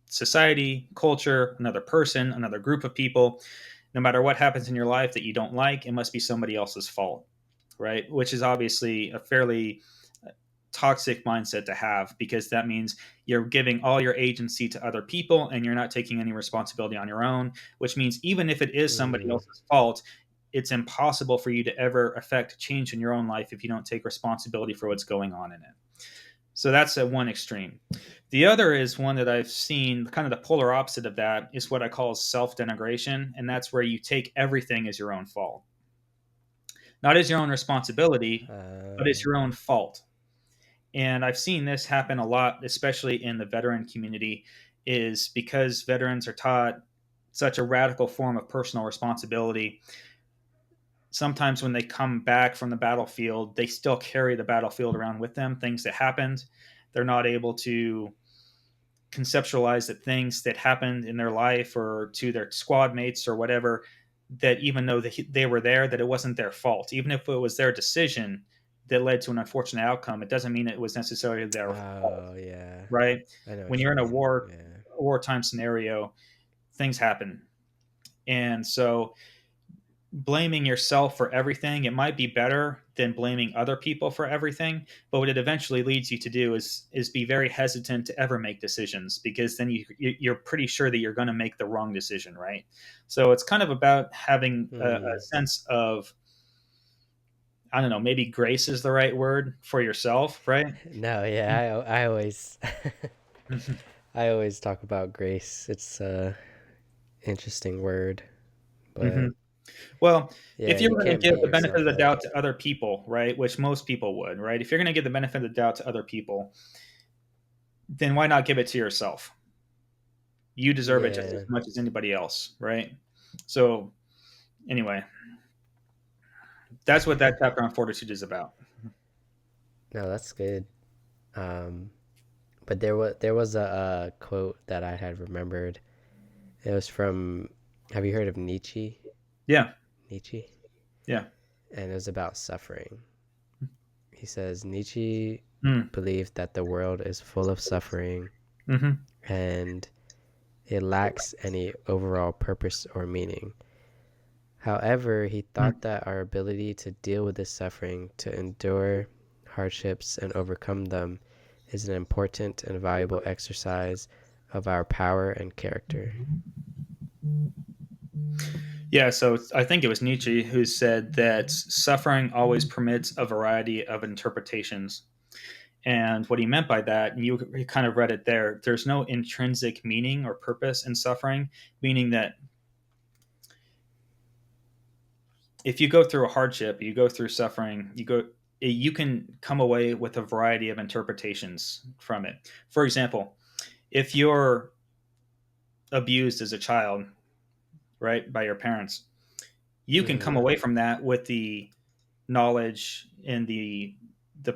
society, culture, another person, another group of people. No matter what happens in your life that you don't like, it must be somebody else's fault, right? Which is obviously a fairly toxic mindset to have, because that means you're giving all your agency to other people and you're not taking any responsibility on your own, which means even if it is somebody Hmm. else's fault, it's impossible for you to ever affect change in your own life if you don't take responsibility for what's going on in it. So that's a one extreme. The other is one that I've seen, kind of the polar opposite of that, is what I call self denigration. And that's where you take everything as your own fault, not as your own responsibility, but as Uh, your own fault. And I've seen this happen a lot, especially in the veteran community, is because veterans are taught such a radical form of personal responsibility. Sometimes when they come back from the battlefield, they still carry the battlefield around with them, things that happened. They're not able to conceptualize that things that happened in their life or to their squad mates or whatever, that even though they were there, that it wasn't their fault. Even if it was their decision that led to an unfortunate outcome, it doesn't mean it was necessarily their fault, oh yeah. right? I know When what you you're in a mean. Yeah. wartime scenario, things happen. And so blaming yourself for everything, it might be better than blaming other people for everything, but what it eventually leads you to do is be very hesitant to ever make decisions, because then you're pretty sure that you're going to make the wrong decision, right? So it's kind of about having a Hmm. sense of, I don't know, maybe grace is the right word for yourself, right? No, yeah, I always I always talk about grace. It's a interesting word, Hmm. but Well, yeah, if you're you going to can't give beat the benefit of yourself the up. doubt to other people, right, which most people would, right? If you're going to give the benefit of the doubt to other people, then why not give it to yourself? You deserve it just as Yeah. much as anybody else, right? So, anyway, that's what that chapter on fortitude is about. No, that's good. Um, but there was a quote that I had remembered. It was from. Have you heard of Nietzsche? Yeah, Nietzsche, yeah. and it was about suffering. He says Nietzsche Mm, believed that the world is full of suffering mm-hmm, and it lacks any overall purpose or meaning. However, he mm. thought that our ability to deal with this suffering, to endure hardships and overcome them, is an important and valuable exercise of our power and character. Yeah, so I think it was Nietzsche who said that suffering always permits a variety of interpretations. And what he meant by that, and you kind of read it there, there's no intrinsic meaning or purpose in suffering, meaning that if you go through a hardship, you go through suffering, you can come away with a variety of interpretations from it. For example, if you're abused as a child, right, by your parents, you can come Mm-hmm. away from that with the knowledge and the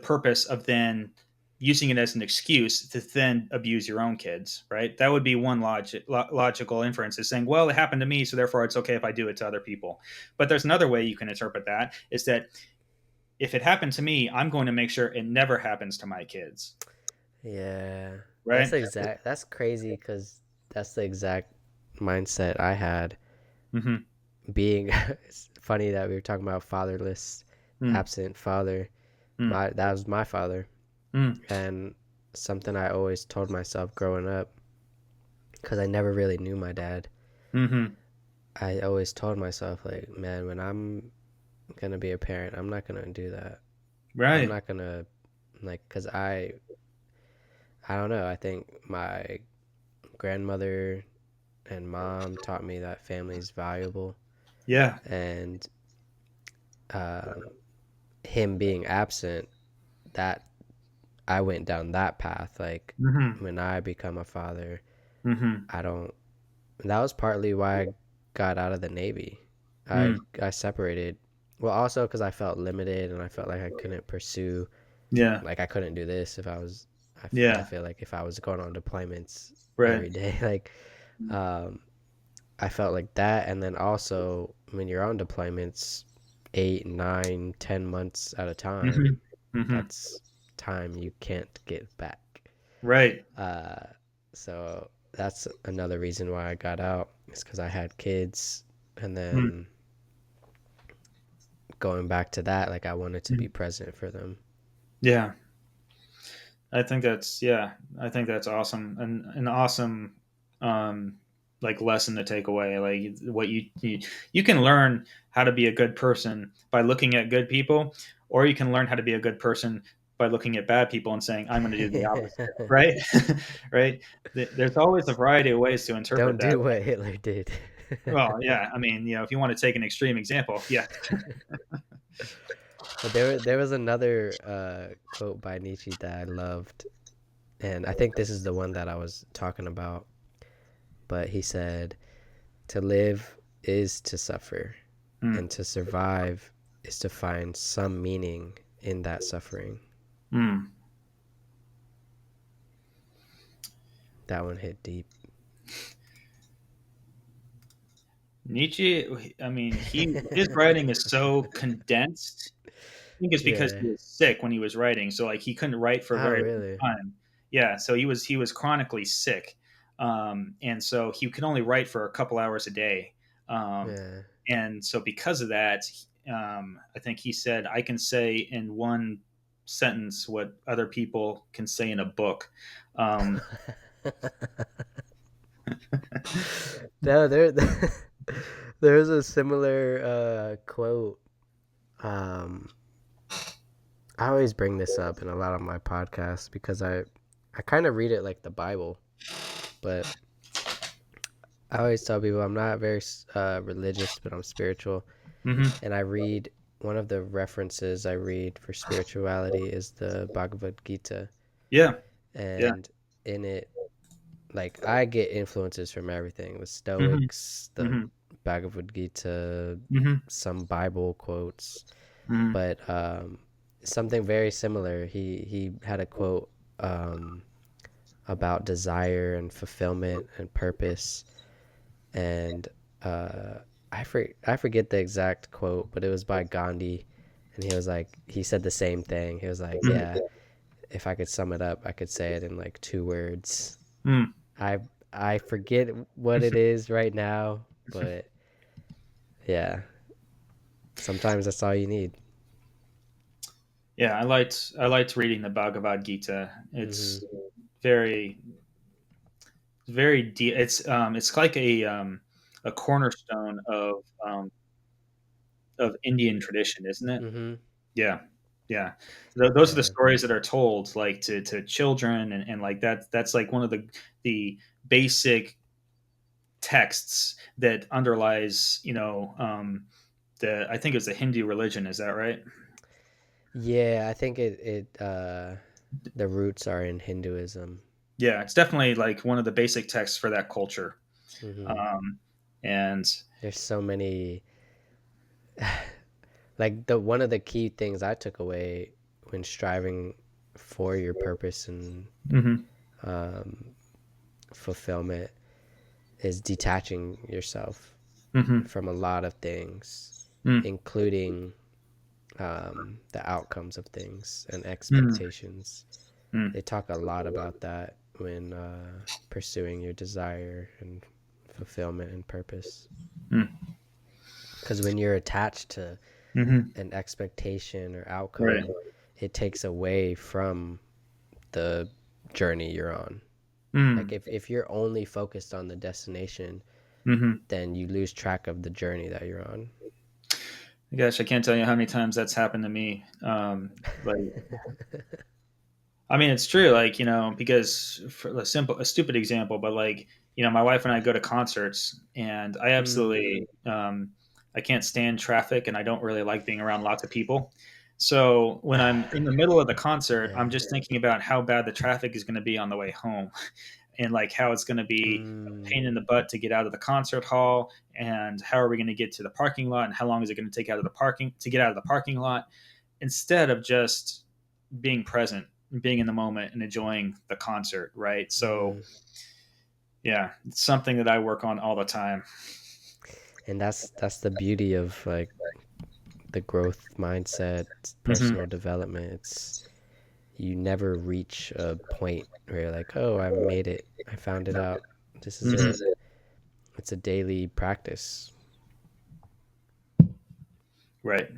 purpose of then using it as an excuse to then abuse your own kids, right? That would be one logical inference, is saying, well, it happened to me, so therefore it's okay if I do it to other people. But there's another way you can interpret that, is that if it happened to me, I'm going to make sure it never happens to my kids, Yeah, right? that's crazy because that's the exact mindset I had. Mm-hmm. Being, it's funny that we were talking about fatherless, Mm, absent father. mm, That was my father, mm, and something I always told myself growing up because I never really knew my dad. mm-hmm. I always told myself like, man, when I'm gonna be a parent, I'm not gonna do that. I'm Right. not gonna like, cause I don't know. I think my grandmother and mom taught me that family is valuable, Yeah. and um, him being absent, that I went down that path. Like Mm-hmm. when I become a father, Mm-hmm. I don't. That was partly why I got out of the Navy. Mm. I separated. Well, also because I felt limited and I felt like I couldn't pursue. Yeah. Like I couldn't do this if I was. I Yeah. feel like if I was going on deployments Right. every day, like um, I felt like that. And then also when you're on deployments, 8, 9, 10 months at a time, Mm-hmm. Mm-hmm. that's time you can't get back. Right. Uh, so that's another reason why I got out is because I had kids, and Mm. then going back to that, like I wanted to be Mm. present for them. Yeah. I think that's awesome, and an awesome um like lesson to take away. Like what you can learn how to be a good person by looking at good people, or you can learn how to be a good person by looking at bad people and saying, I'm going to do the opposite, right? Right? There's always a variety of ways to interpret Don't that. do what Hitler did. Well, yeah, I mean, if you want to take an extreme example, yeah. But there was another quote by Nietzsche that I loved, and I think this is the one that I was talking about. But he said, "To live is to suffer, Mm, and to survive is to find some meaning in that suffering." mm. That one hit deep. Nietzsche, I mean, his writing is so condensed. I think it's because Yeah. he was sick when he was writing, so like he couldn't write for a Oh, very long really? time. Yeah, so he was chronically sick, and so he could only write for a couple hours a day, um, Yeah. and so because of that, I think he said, "I can say in one sentence what other people can say in a book." Um, No, there's a similar quote. Um, I always bring this up in a lot of my podcasts because I kind of read it like the Bible, but I always tell people I'm not very religious, but I'm spiritual. Mm-hmm. And I read one of the references I read for spirituality is the Bhagavad Gita. Yeah. Yeah. And in it, like, I get influences from everything, the Mm-hmm. Stoics, the Mm-hmm. Bhagavad Gita, Mm-hmm. some Bible quotes, Mm-hmm. but something very similar. He had a quote um, about desire and fulfillment and purpose, and uh, I forget the exact quote, but it was by Gandhi, and he said the same thing. He was like, yeah, if I could sum it up, I could say it in like two words. Mm-hmm. I I forget what it is right now, but yeah, sometimes that's all you need. Yeah, I liked reading the Bhagavad Gita. Hmm. It's very very deep. It's like a cornerstone of Indian tradition, isn't it? Hmm. Yeah, yeah. Those are the Yeah. stories that are told like to children, and like that's like one of the basic texts that underlies the I think it's the Hindu religion. Is that right? Yeah, I think it the roots are in Hinduism. Yeah, it's definitely like one of the basic texts for that culture. Hmm. Um, and There's so many, like, the one of the key things I took away when striving for your purpose and mhm, um, fulfillment is detaching yourself mhm, from a lot of things, mm, including the outcomes of things and mm, expectations. mm, They talk a lot about that when pursuing your desire and fulfillment and purpose. mm, Because when you're attached to mhm. an expectation or Right. outcome, it takes away from the journey you're on. Like, Mm, if you're only focused on the destination, mhm. then you lose track of the journey that you're on. Gosh, I can't tell you how many times that's happened to me. Like, I mean, it's true. Like, because for a stupid example, but like, my wife and I go to concerts, and I Mm, absolutely, I can't stand traffic, and I don't really like being around lots of people. So when I'm in the middle of the concert, I'm yeah. just thinking about how bad the traffic is going to be on the way home, and like how it's going to be a Mm, pain in the butt to get out of the concert hall, and how are we going to get to the parking lot, and how long is it going to take out of the parking to get out of the parking lot, instead of just being present, being in the moment, and enjoying the concert, right? So mm. yeah, it's something that I work on all the time. And that's the beauty of, like, the growth mindset, Hmm. personal development. It's you never reach a point where you're like, oh, I made it, I found it out, this is Hmm. it. It's a daily practice. Right.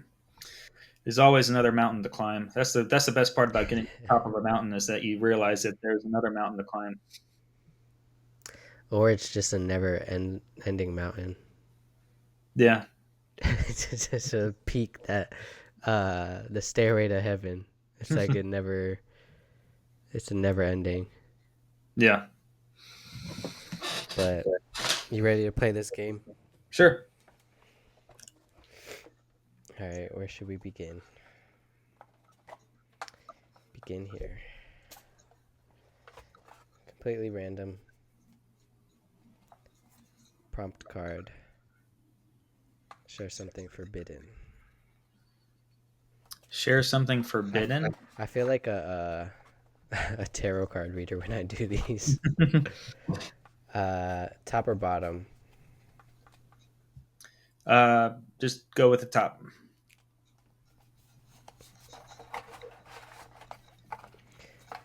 There's always another mountain to climb. That's the best part about getting to the top of a mountain, is that you realize that there's another mountain to climb. Or it's just a ending mountain. Yeah. It's just a peak that the stairway to heaven. It's like it's a never ending. Yeah. But you ready to play this game? Sure. All right, where should we begin? Begin here. Completely random. Prompt card. Share something forbidden. Share something I, forbidden. I feel like a tarot card reader when I do these. Top or bottom, Just go with the top.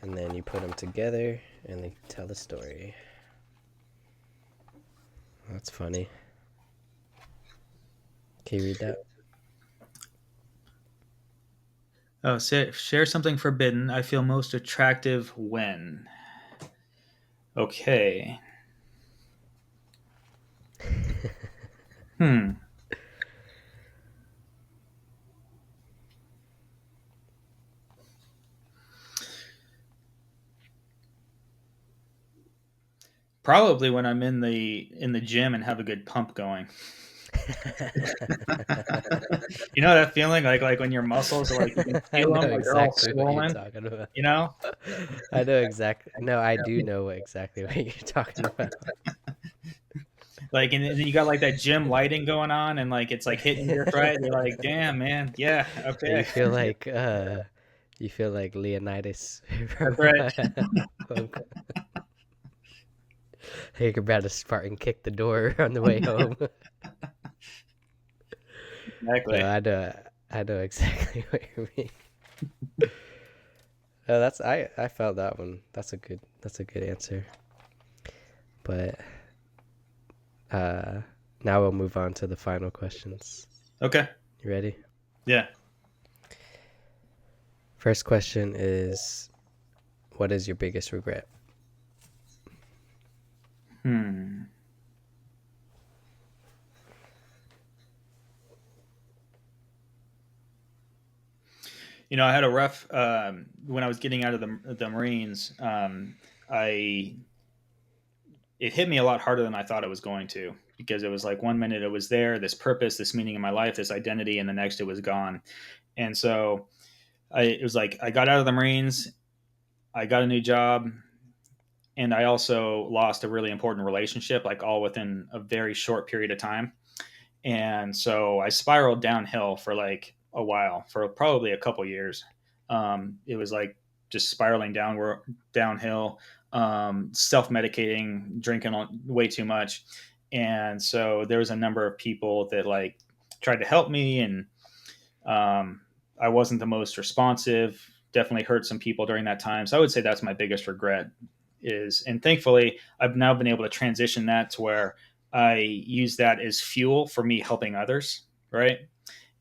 and then you put them together and they tell the story. That's funny. Can you read that? Oh, share something forbidden. I feel most attractive when. Okay. Hmm. Probably when I'm in the gym and have a good pump going. You know that feeling, like when your muscles are like you can I feel know them, like they're all exactly what you're swollen. talking about. You know, I know exactly. No, I do know exactly what you're talking about. like and then you got like that gym lighting going on, and like it's like hitting just right. You're like, damn, man, yeah, You okay, feel like you feel like Leonidas that's from right, from- you're about to Spartan kick the door on the way home. No, exactly. I know exactly what you mean. That's I felt that one. That's a good answer. But uh now we'll move on to the final questions. Okay, You ready? yeah. First question is, what is your biggest regret? Hmm. You know, I had a rough when I was getting out of the Marines. I It hit me a lot harder than I thought it was going to, because it was like one minute it was there, this purpose, this meaning in my life, this identity, and the next it was gone. And so it was like I got out of the Marines, I got a new job, and I also lost a really important relationship, like all within a very short period of time. And so I spiraled downhill for like a while, for probably a couple years. It was like just spiraling downhill, self medicating, drinking way too much, and so there was a number of people that like tried to help me, and um, I wasn't the most responsive. Definitely hurt some people during that time. So I would say that's my biggest regret. And thankfully I've now been able to transition that to where I use that as fuel for me helping others, right?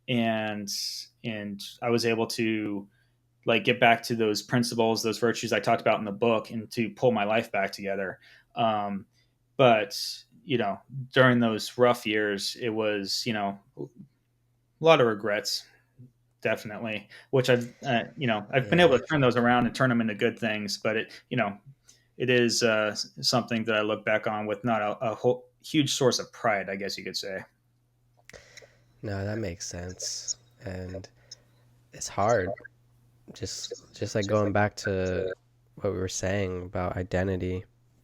And I was able to like get back to those principles, those virtues I talked about in the book, and to pull my life back together. But you know, during those rough years, it was a lot of regrets, definitely. Which I've been Yeah. able to turn those around and turn them into good things. But it is something that I look back on with not a whole huge source of pride, I guess you could say. No, that makes sense. And it's hard. Just like going back to what we were saying about identity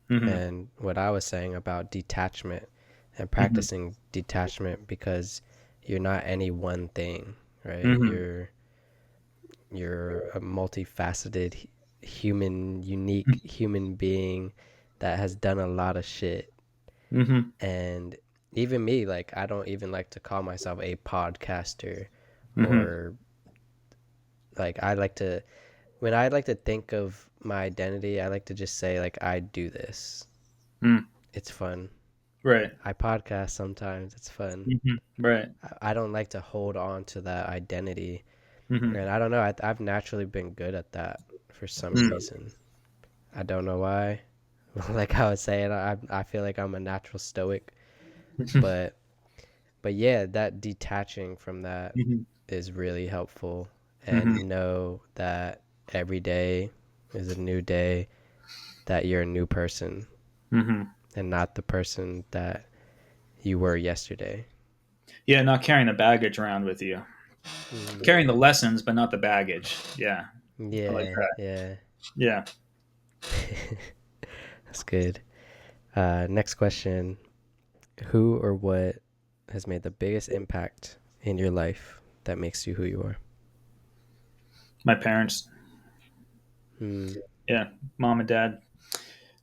Hmm. and what I was saying about detachment and Hmm. practicing detachment, because you're not any one thing, right? Hmm. You're a multifaceted human, unique human being that has done a lot of shit. Hmm. And even me, like I don't even like to call myself a podcaster, Hmm. or like I like to when I like to think of my identity, I like to just say like I do this. Hmm. It's fun. Right. I podcast sometimes. It's fun. Hmm. Right. I don't like to hold on to that identity. Hmm. And I don't know. I've naturally been good at that for some reason. I don't know why. Like I was saying, I feel like I'm a natural stoic, Hmm. but yeah, that detaching from that Hmm. is really helpful, Hmm. and know that every day is a new day, that you're a new person Hmm. and not the person that you were yesterday. Yeah, not carrying the baggage around with you. Mm. Carrying the lessons, but not the baggage. Yeah, I like Yeah, that. yeah. Yeah. That's good. Next question. Who or what has made the biggest impact in your life that makes you who you are? My parents. Hmm. Yeah, mom and dad.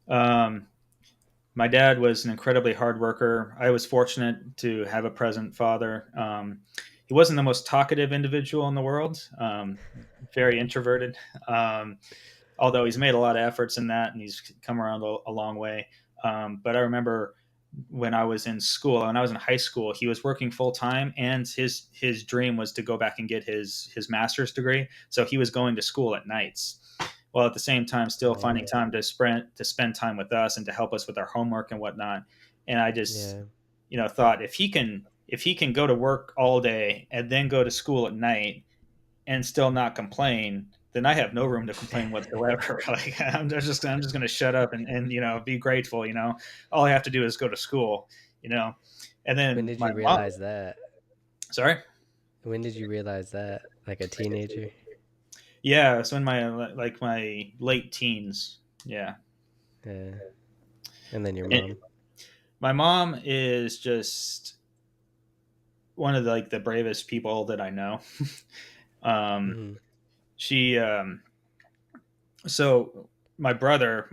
Um, my dad was an incredibly hard worker. I was fortunate to have a present father. He wasn't the most talkative individual in the world, very introverted, um, although he's made a lot of efforts in that and he's come around a long way. But I remember when I was in school, when I was in high school, he was working full time, and his dream was to go back and get his master's degree. So he was going to school at nights, while at the same time still finding Oh, time to spend time with us and to help us with our homework and whatnot. And I just yeah. thought if he can go to work all day and then go to school at night and still not complain, then I have no room to complain whatsoever. Like I'm just going to shut up and be grateful. All I have to do is go to school. You know, and When then did my you mom. realize that? Sorry. When did you realize that? Like a teenager? Yeah, so in my late teens. Yeah. Yeah. And then your And mom. my mom is just one of the bravest people that I know. um, Mm-hmm. she so my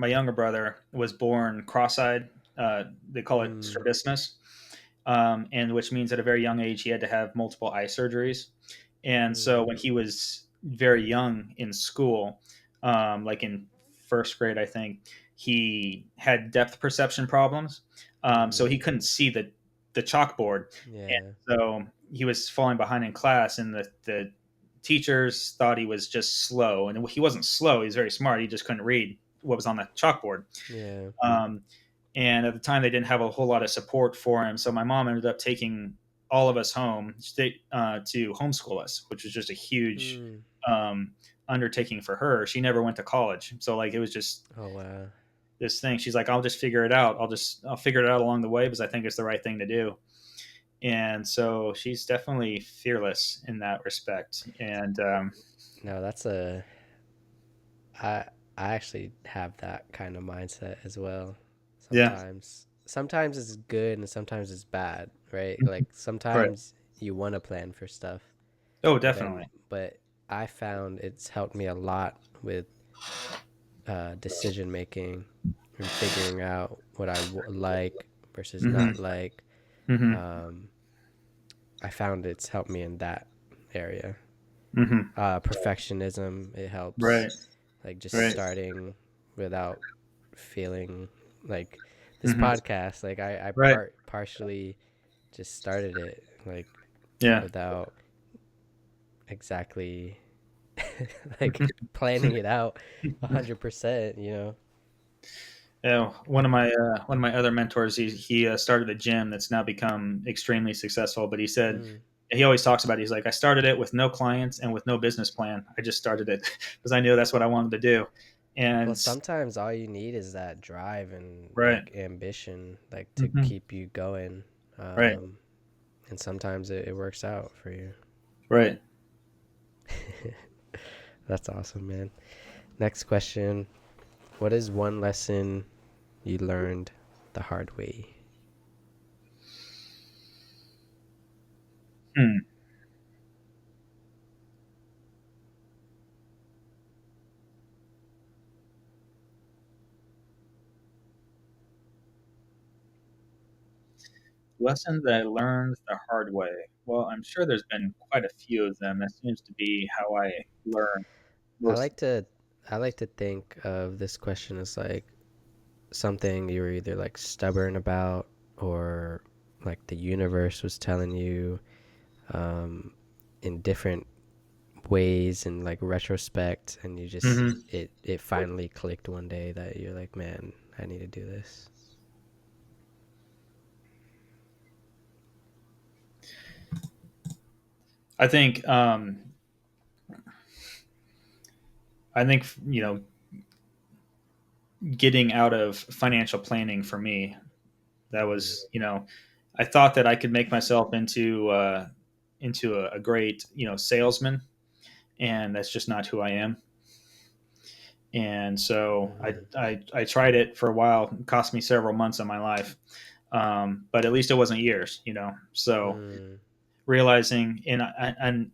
younger brother, was born cross-eyed. They call it Mm. strabismus, and which means at a very young age he had to have multiple eye surgeries. And so Mm. when he was very young in school, like in first grade, I think, he had depth perception problems. So he Mm. couldn't see the chalkboard, and Yeah. so he was falling behind in class. And the teachers thought he was just slow, and he wasn't slow. He was very smart. He just couldn't read what was on the chalkboard. Yeah. Um, and at the time, they didn't have a whole lot of support for him. So my mom ended up taking all of us home to homeschool us, which was just a huge Mm. um, undertaking for her. She never went to college, so like it was just Oh wow. this thing. She's like, I'll just figure it out. I'll figure it out along the way because I think it's the right thing to do. And so she's definitely fearless in that respect. And No, that's a I I actually have that kind of mindset as well. yeah, Sometimes it's good and sometimes it's bad, right? Like right. sometimes you want to plan for stuff, Oh, but definitely. I found it's helped me a lot with decision making and figuring out what like versus Hmm. not like. Hmm. Um, I found it's helped me in that area. Hmm. Perfectionism, it helps. Right. Like just Right. starting without feeling like this Hmm. podcast. Like I Right. partially just started it like Yeah. without exactly like planning it out 100%. You know. Yeah, one of my other mentors, he started a gym that's now become extremely successful. But he said, Mm. he always talks about it, he's like, I started it with no clients and with no business plan. I just started it because I knew that's what I wanted to do. Well, And sometimes all you need is that drive and right. like ambition, like to Hmm. keep you going. Right. Um, and sometimes it works out for you. Right. That's awesome, man. Next question. What is one lesson you learned the hard way? Hmm. Lesson that I learned the hard way. Well, I'm sure there's been quite a few of them. That seems to be how I learn I most. like to I like to think of this question as like something you were either like stubborn about or like the universe was telling you um, in different ways and like retrospect, and you just Hmm. it finally clicked one day that you're like, man, I need to do this. I think I think getting out of financial planning for me, that Mm. was, I thought that I could make myself into a great salesman, and that's just not who I am. And so Mm-hmm. I tried it for a while. It cost me several months of my life, but at least it wasn't years. So Mm. realizing, and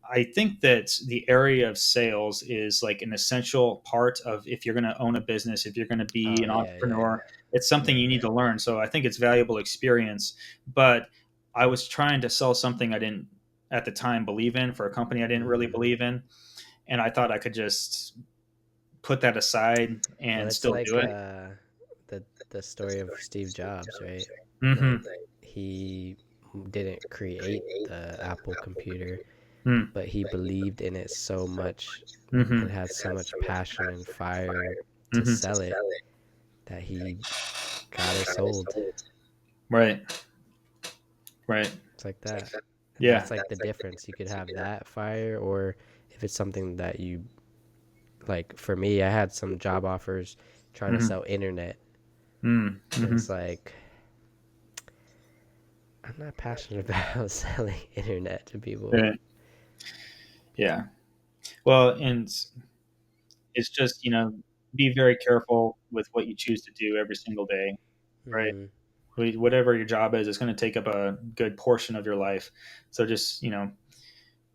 I think that the area of sales is like an essential part of, if you're going to own a business, if you're going to be Oh an yeah, yeah, entrepreneur, it's something yeah. you need to learn. So I think it's valuable experience. But I was trying to sell something I didn't at the time believe in, for a company I didn't really Mm-hmm. believe in, and I thought I could just put that aside Well, and it's still do like it. the story of Steve Jobs, right? Hmm. Like he didn't create the Apple computer, Mm. but he believed in it so much Hmm. and had so much passion and fire to Hmm. sell it that he got it sold. Right. Right. It's like that. And Yeah. that's like the difference. You could have that fire, or if it's something that you like for me, I had some job offers trying to Mm-hmm. sell internet, and Mm-hmm. it's like I'm not passionate about selling internet to people. Right. Yeah. Well, and it's just, be very careful with what you choose to do every single day, right? Hmm. Whatever your job is, it's going to take up a good portion of your life. So just,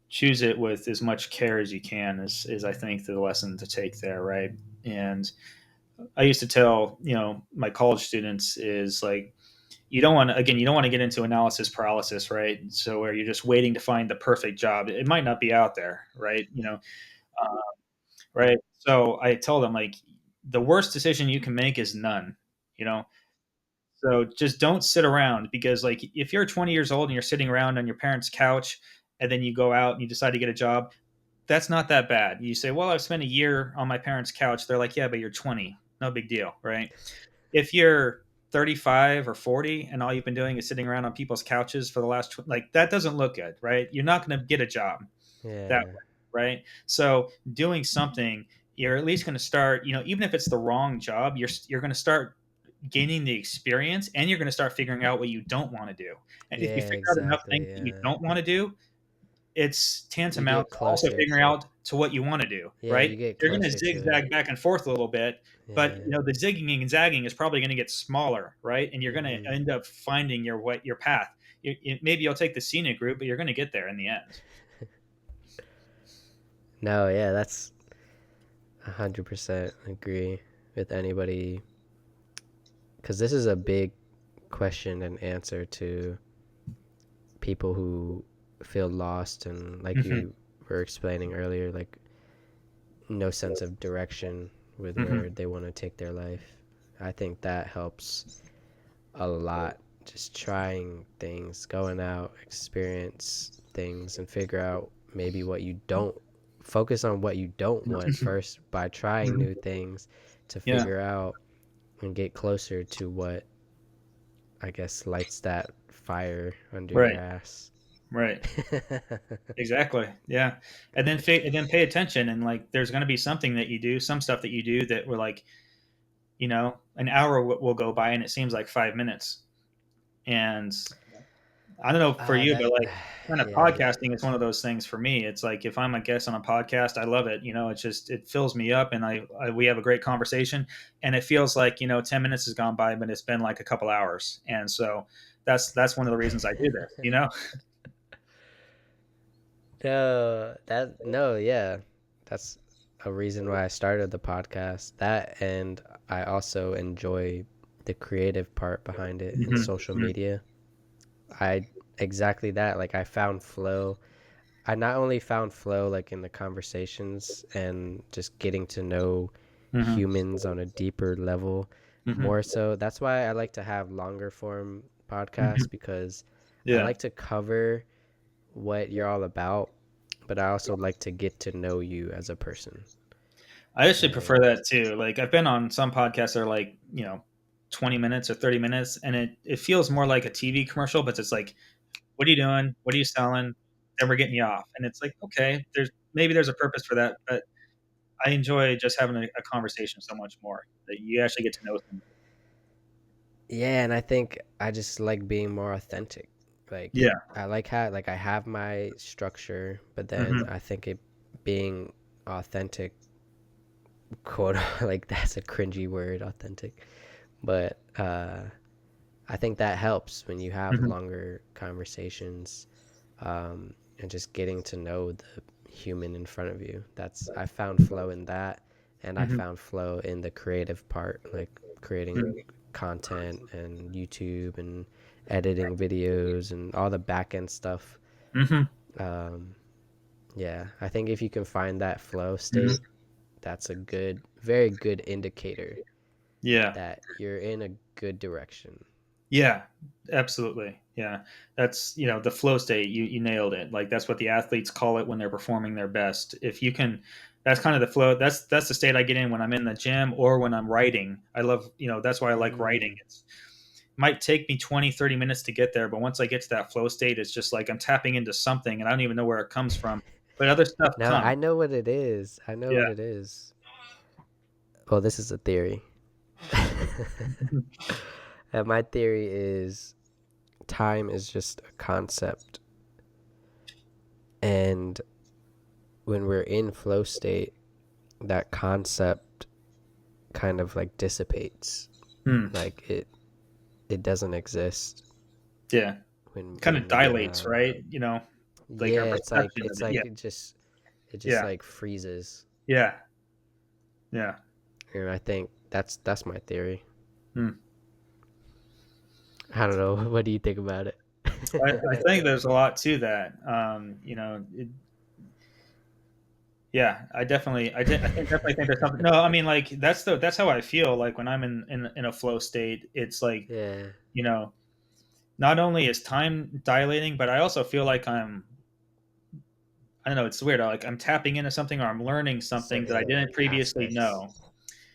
choose it with as much care as you can is I think the lesson to take there, right? And I used to tell, my college students is like, you don't want to get into analysis paralysis, right? So where you're just waiting to find the perfect job. It might not be out there, right? Uh, right? So I tell them like the worst decision you can make is none. You know, so just don't sit around because like if you're 20 years old and you're sitting around on your parents' couch and then you go out and you decide to get a job, that's not that bad. You say, "Well, I've spent a year on my parents' couch." They're like, "Yeah, but you're 20. No big deal, right?" If you're 35 or 40 and all you've been doing is sitting around on people's couches for the like that doesn't look good, right? You're not going to get a job that Yeah, way, right? So doing something, you're at least going to start, even if it's the wrong job, you're going to start gaining the experience and you're going to start figuring out what you don't want to do. And if you yeah, figure out enough things exactly. that you Yeah, don't want to do, it's you tantamount get to also closer figuring to. out to what you want to do, Yeah, right? you get You're going to closer to it. zigzag back and forth a little bit, but Yeah. the zigging and zagging is probably going to get smaller, right? And you're going to Hmm. end up finding your path. Maybe you'll take the scenic route, but you're going to get there in the end. No, yeah, that's 100% agree with anybody because this is a big question and answer to people who feel lost and like Hmm. you were explaining earlier, like no sense of direction with Hmm. where they want to take their life. I think that helps a lot. Just trying things, going out, experience things, and figure out maybe what you don't focus on what you don't want first by trying new things to Yeah. figure out and get closer to what I guess lights that fire under your Right. ass. Right. Exactly. Yeah. And then pay attention and like there's going to be something that you do, some stuff that you do that we're like, an hour will go by and it seems like 5 minutes. And I don't know for you, but That, like kind of yeah, podcasting is one of those things for me. It's like if I'm a guest on a podcast, I love it. It's just it fills me up, and we have a great conversation, and it feels like 10 minutes has gone by, but it's been like a couple hours, and so that's one of the reasons I do this. no, yeah, that's a reason why I started the podcast. That and I also enjoy the creative part behind it in social Hmm. media. I exactly that. Like I found flow. I not only found flow like in the conversations and just getting to know Hmm. humans on a deeper level Hmm. more so. That's why I like to have longer form podcasts Hmm. because I Yeah. like to cover what you're all about, but I also like to get to know you as a person. I actually prefer And that too. Like I've been on some podcasts that are like, 20 minutes or 30 minutes and it feels more like a TV commercial, but it's like, what are you doing? What are you selling? Then we're getting you off. And it's like, okay, there's a purpose for that, but I enjoy just having a conversation so much more that you actually get to know somebody. yeah, and I think I just like being more authentic. Like Yeah. I like how like I have my structure, but then Hmm. I think it being authentic, quote, like that's a cringy word, authentic. But I think that helps when you have Hmm. longer conversations, and just getting to know the human in front of you. That's I found flow in that, and I Hmm. found flow in the creative part, like creating content and YouTube and editing videos and all the back end stuff. Hmm. Um, yeah, I think if you can find that flow Hmm. state, that's a good, very good indicator Yeah. that you're in a good direction. Yeah, absolutely. Yeah. That's, the flow state. You nailed it. Like that's what the athletes call it when they're performing their best. If you can, that's kind of the flow. That's the state I get in when I'm in the gym or when I'm writing. I love, that's why I like writing. Mm. It's might take me 20, 30 minutes to get there, but once I get to that flow state, it's just like I'm tapping into something and I don't even know where it comes from, but other stuff No, comes. I know what it is. I know Yeah. what it is. Well, this is a theory. And my theory is time is just a concept. And when we're in flow state, that concept kind of like dissipates. Hmm. Like it doesn't exist Yeah. Kind of when we're dilates, right? Like our yeah, perception of it's it. Yeah. like it just Yeah. like freezes. Yeah. Yeah. And I think that's my theory. Hmm. I don't know. What do you think about it? I think there's a lot to that. Yeah, I think definitely think there's something. No, I mean, like that's how I feel. Like when I'm in a flow state, it's like, Yeah. you know, not only is time dilating, but I also feel like I don't know, it's weird. Like I'm tapping into something or I'm learning something that I Certain didn't previously aspects. know.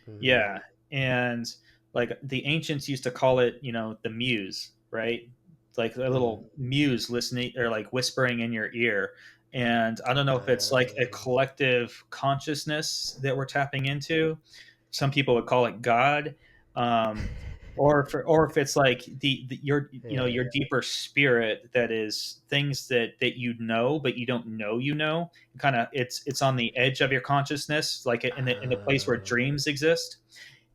Hmm. Yeah. And like the ancients used to call it, the muse, right? Like a Hmm. little muse listening or like whispering in your ear. And I don't know if it's like a Um, collective consciousness that we're tapping into. Some people would call it God. Um, or if it's like the your yeah. your deeper spirit that is things that but you don't know, kind of it's on the edge of your consciousness, like in the place where Uh, dreams exist,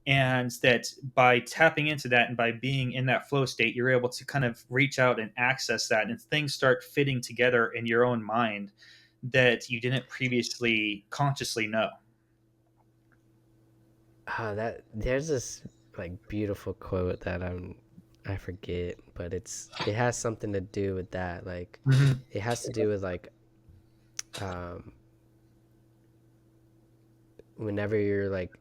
and that by tapping into that and by being in that flow state, you're able to kind of reach out and access that, and things start fitting together in your own mind that you didn't previously consciously know. that there's this like beautiful quote that I forget, but it has something to do with that. Like Hmm. it has to do with like um whenever you're like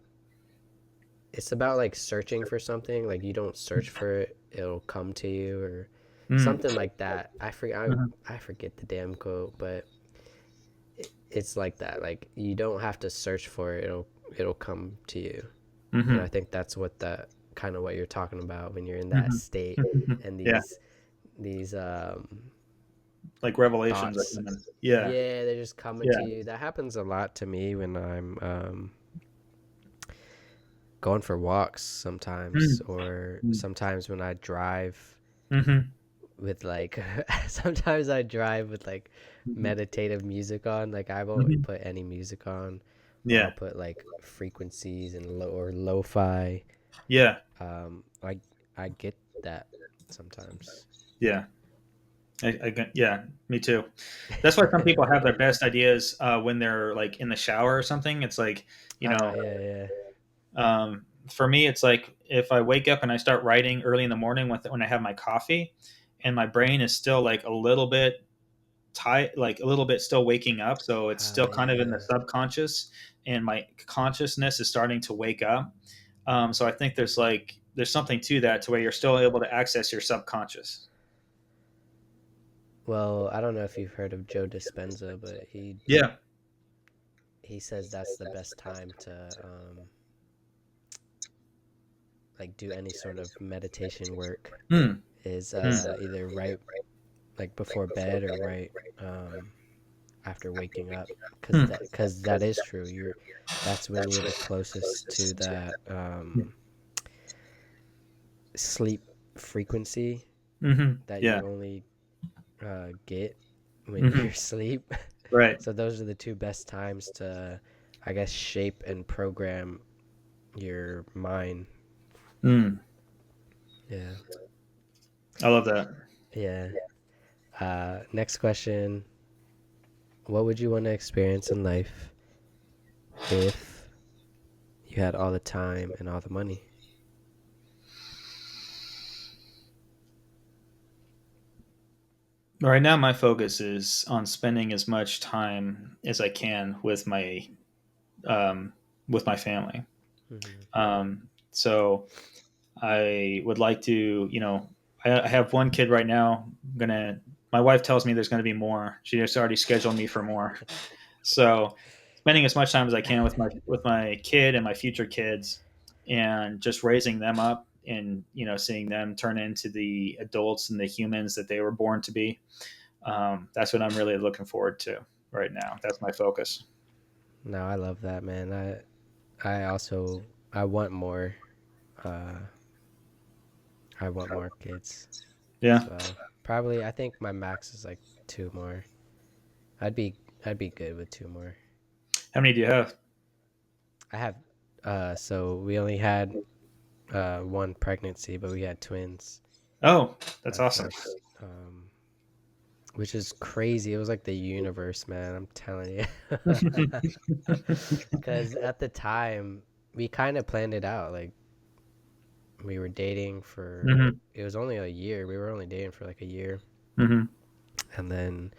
it's about like searching for something. Like you don't search for it, it'll come to you or Mm. something like that. Hmm. I forget the damn quote, but it's like that. Like you don't have to search for it, it'll come to you. And I Hmm. think that's what the kind of what you're talking about when you're in that Hmm. state and Yeah, these like revelations are thoughts, coming. Yeah. yeah, they're just coming Yeah. to you. That happens a lot to me when I'm going for walks sometimes, or Mm. sometimes when I drive Hmm. with like sometimes I drive with like Hmm. meditative music on. Like I won't Hmm. put any music on, or I'll Yeah. put like frequencies and or lo-fi. Yeah. Um, I I get that sometimes. Yeah. Yeah, me too. That's why some people have their best ideas when they're like in the shower or something. It's like, you know, Yeah, yeah. for me, it's like if I wake up and I start writing early in the morning when I have my coffee, and my brain is still like a little bit tight, like a little bit still waking up, so it's still kind of in the Yeah. subconscious, and my consciousness is starting to wake up. So I think there's something to that, to where you're still able to access your subconscious. Well, I don't know if you've heard of Joe Dispenza, but Yeah. he says that's the best time to like do any sort of meditation work Hmm. is Hmm. either right like before bed or right um, after waking up, Hmm. because that is true. That's when you're the closest to that sleep frequency Hmm. that Yeah. you only get when you're Hmm. asleep. Right. So those are the two best times to, I guess, shape and program your mind. Mm. Yeah. I love that. Yeah. Next question. What would you want to experience in life if you had all the time and all the money? Right now, my focus is on spending as much time as I can um, with my family. Mm-hmm. So I would like to, I have one kid right now. My wife tells me there's going to be more. She just already scheduled me for more. So spending as much time as I can with my kid and my future kids, and just raising them up, and seeing them turn into the adults and the humans that they were born to be. That's what I'm really looking forward to right now. That's my focus. No, I love that, man. I also I want more. Uh, I want more kids Yeah. as well. Probably, I think my max is like two more. I'd be I'd be good with two more. How many do you have? I have so we only had one pregnancy, but we had twins Oh, that's at awesome. first. Which is crazy. It was like the universe, man. I'm telling you. Cuz at the time we kind of planned it out. Like we were dating for Hmm. it was only a year. We were only dating for like a year. Hmm. And then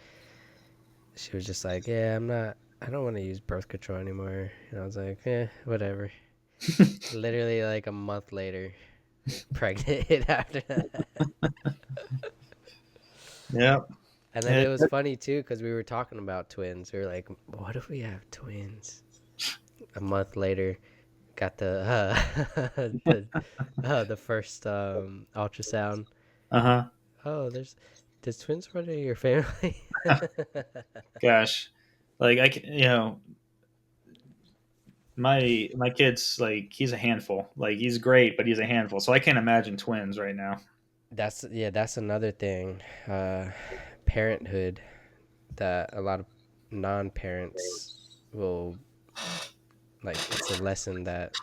she was just like, "Yeah, I don't want to use birth control anymore." And I was like, "Eh, whatever." Literally like a month later, pregnant after that. Yeah. And then it It, was funny too because we were talking about twins. We were like, "What if we have twins?" A month later, got the the first ultrasound. uh-huh. Oh, there's twins running in your family. Gosh. Like my kid's like he's a handful. Like he's great, but he's a handful. So I can't imagine twins right now. That's another thing. Parenthood that a lot of non-parents will like. It's a lesson that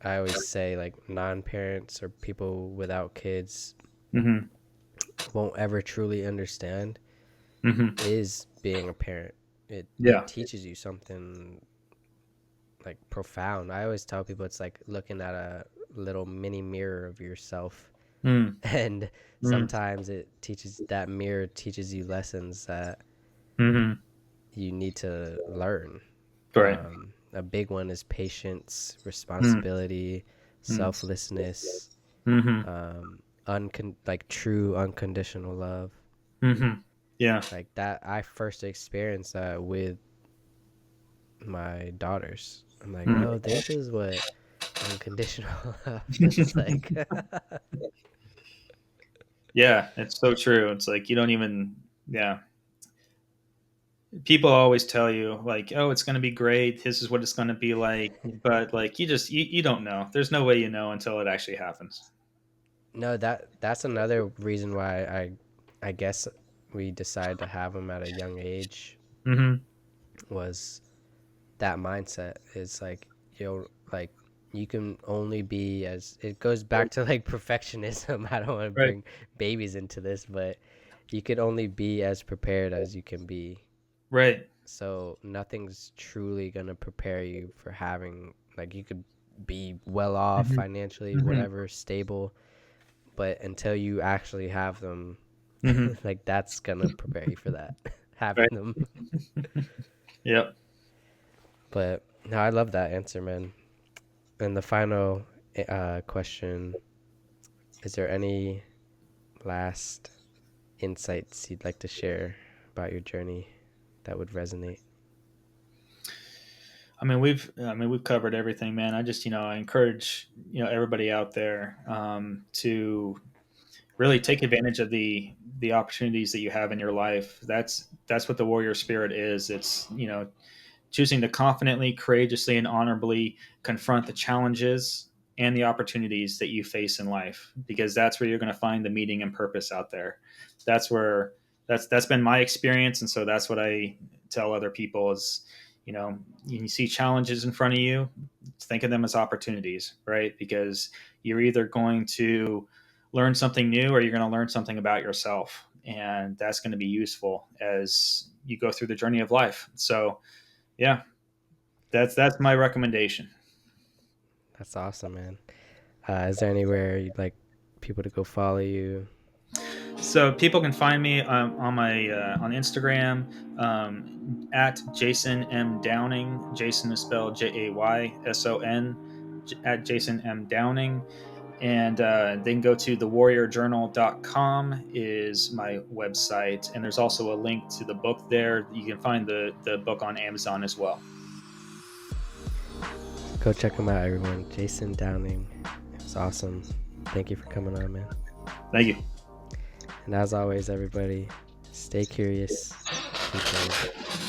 I always say like non-parents or people without kids Hmm. won't ever truly understand Hmm. is being a parent. It Yeah. teaches you something like profound. I always tell people it's like looking at a little mini mirror of yourself Mm. and Mm. sometimes that mirror teaches you lessons that Hmm. you need to learn. Right. A big one is patience, Mm. responsibility, Mm. selflessness, Hmm. like true unconditional love. Hmm. Yeah. Like that, I first experienced that with my daughters. I'm like, Mm. oh, this is what unconditional love feels like. Yeah, it's so true. It's like you don't even, yeah. People always tell you like, "Oh, it's going to be great. This is what it's going to be like." But like you don't know. There's no way you know until it actually happens. No, that's another reason why I guess we decided to have them at a young age Mhm. was that mindset. It's like like you can only be as it goes back to like perfectionism. I don't want to Right. bring babies into this, but you could only be as prepared as you can be. Right. So nothing's truly gonna prepare you for having like you could be well off Mhm. financially, Mhm. whatever, stable, but until you actually have them, Mhm. like that's gonna prepare you for that having Right. them. Yep. But no, I love that answer, man. And the final question: is there any last insights you'd like to share about your journey that would resonate? I mean we've covered everything, man. I just I encourage everybody out there to really take advantage of the opportunities that you have in your life. That's what the warrior spirit is. It's choosing to confidently, courageously, and honorably confront the challenges and the opportunities that you face in life, because that's where you're going to find the meaning and purpose out there. That's where that's been my experience, and so that's what I tell other people is, you see challenges in front of you, think of them as opportunities, right? Because you're either going to learn something new or you're going to learn something about yourself, and that's going to be useful as you go through the journey of life. So yeah, that's my recommendation. That's awesome, man. Is there anywhere you'd like people to go follow you? So people can find me on my on Instagram at Jason M Downing. Jason is spelled JAYSON at Jason M Downing, and they can go to thewarriorjournal.com is my website, and there's also a link to the book there. You can find the book on Amazon as well. Go check him out, everyone. Jason Downing. It was awesome. Thank you for coming on, man. Thank you. And as always, everybody, stay curious, keep learning.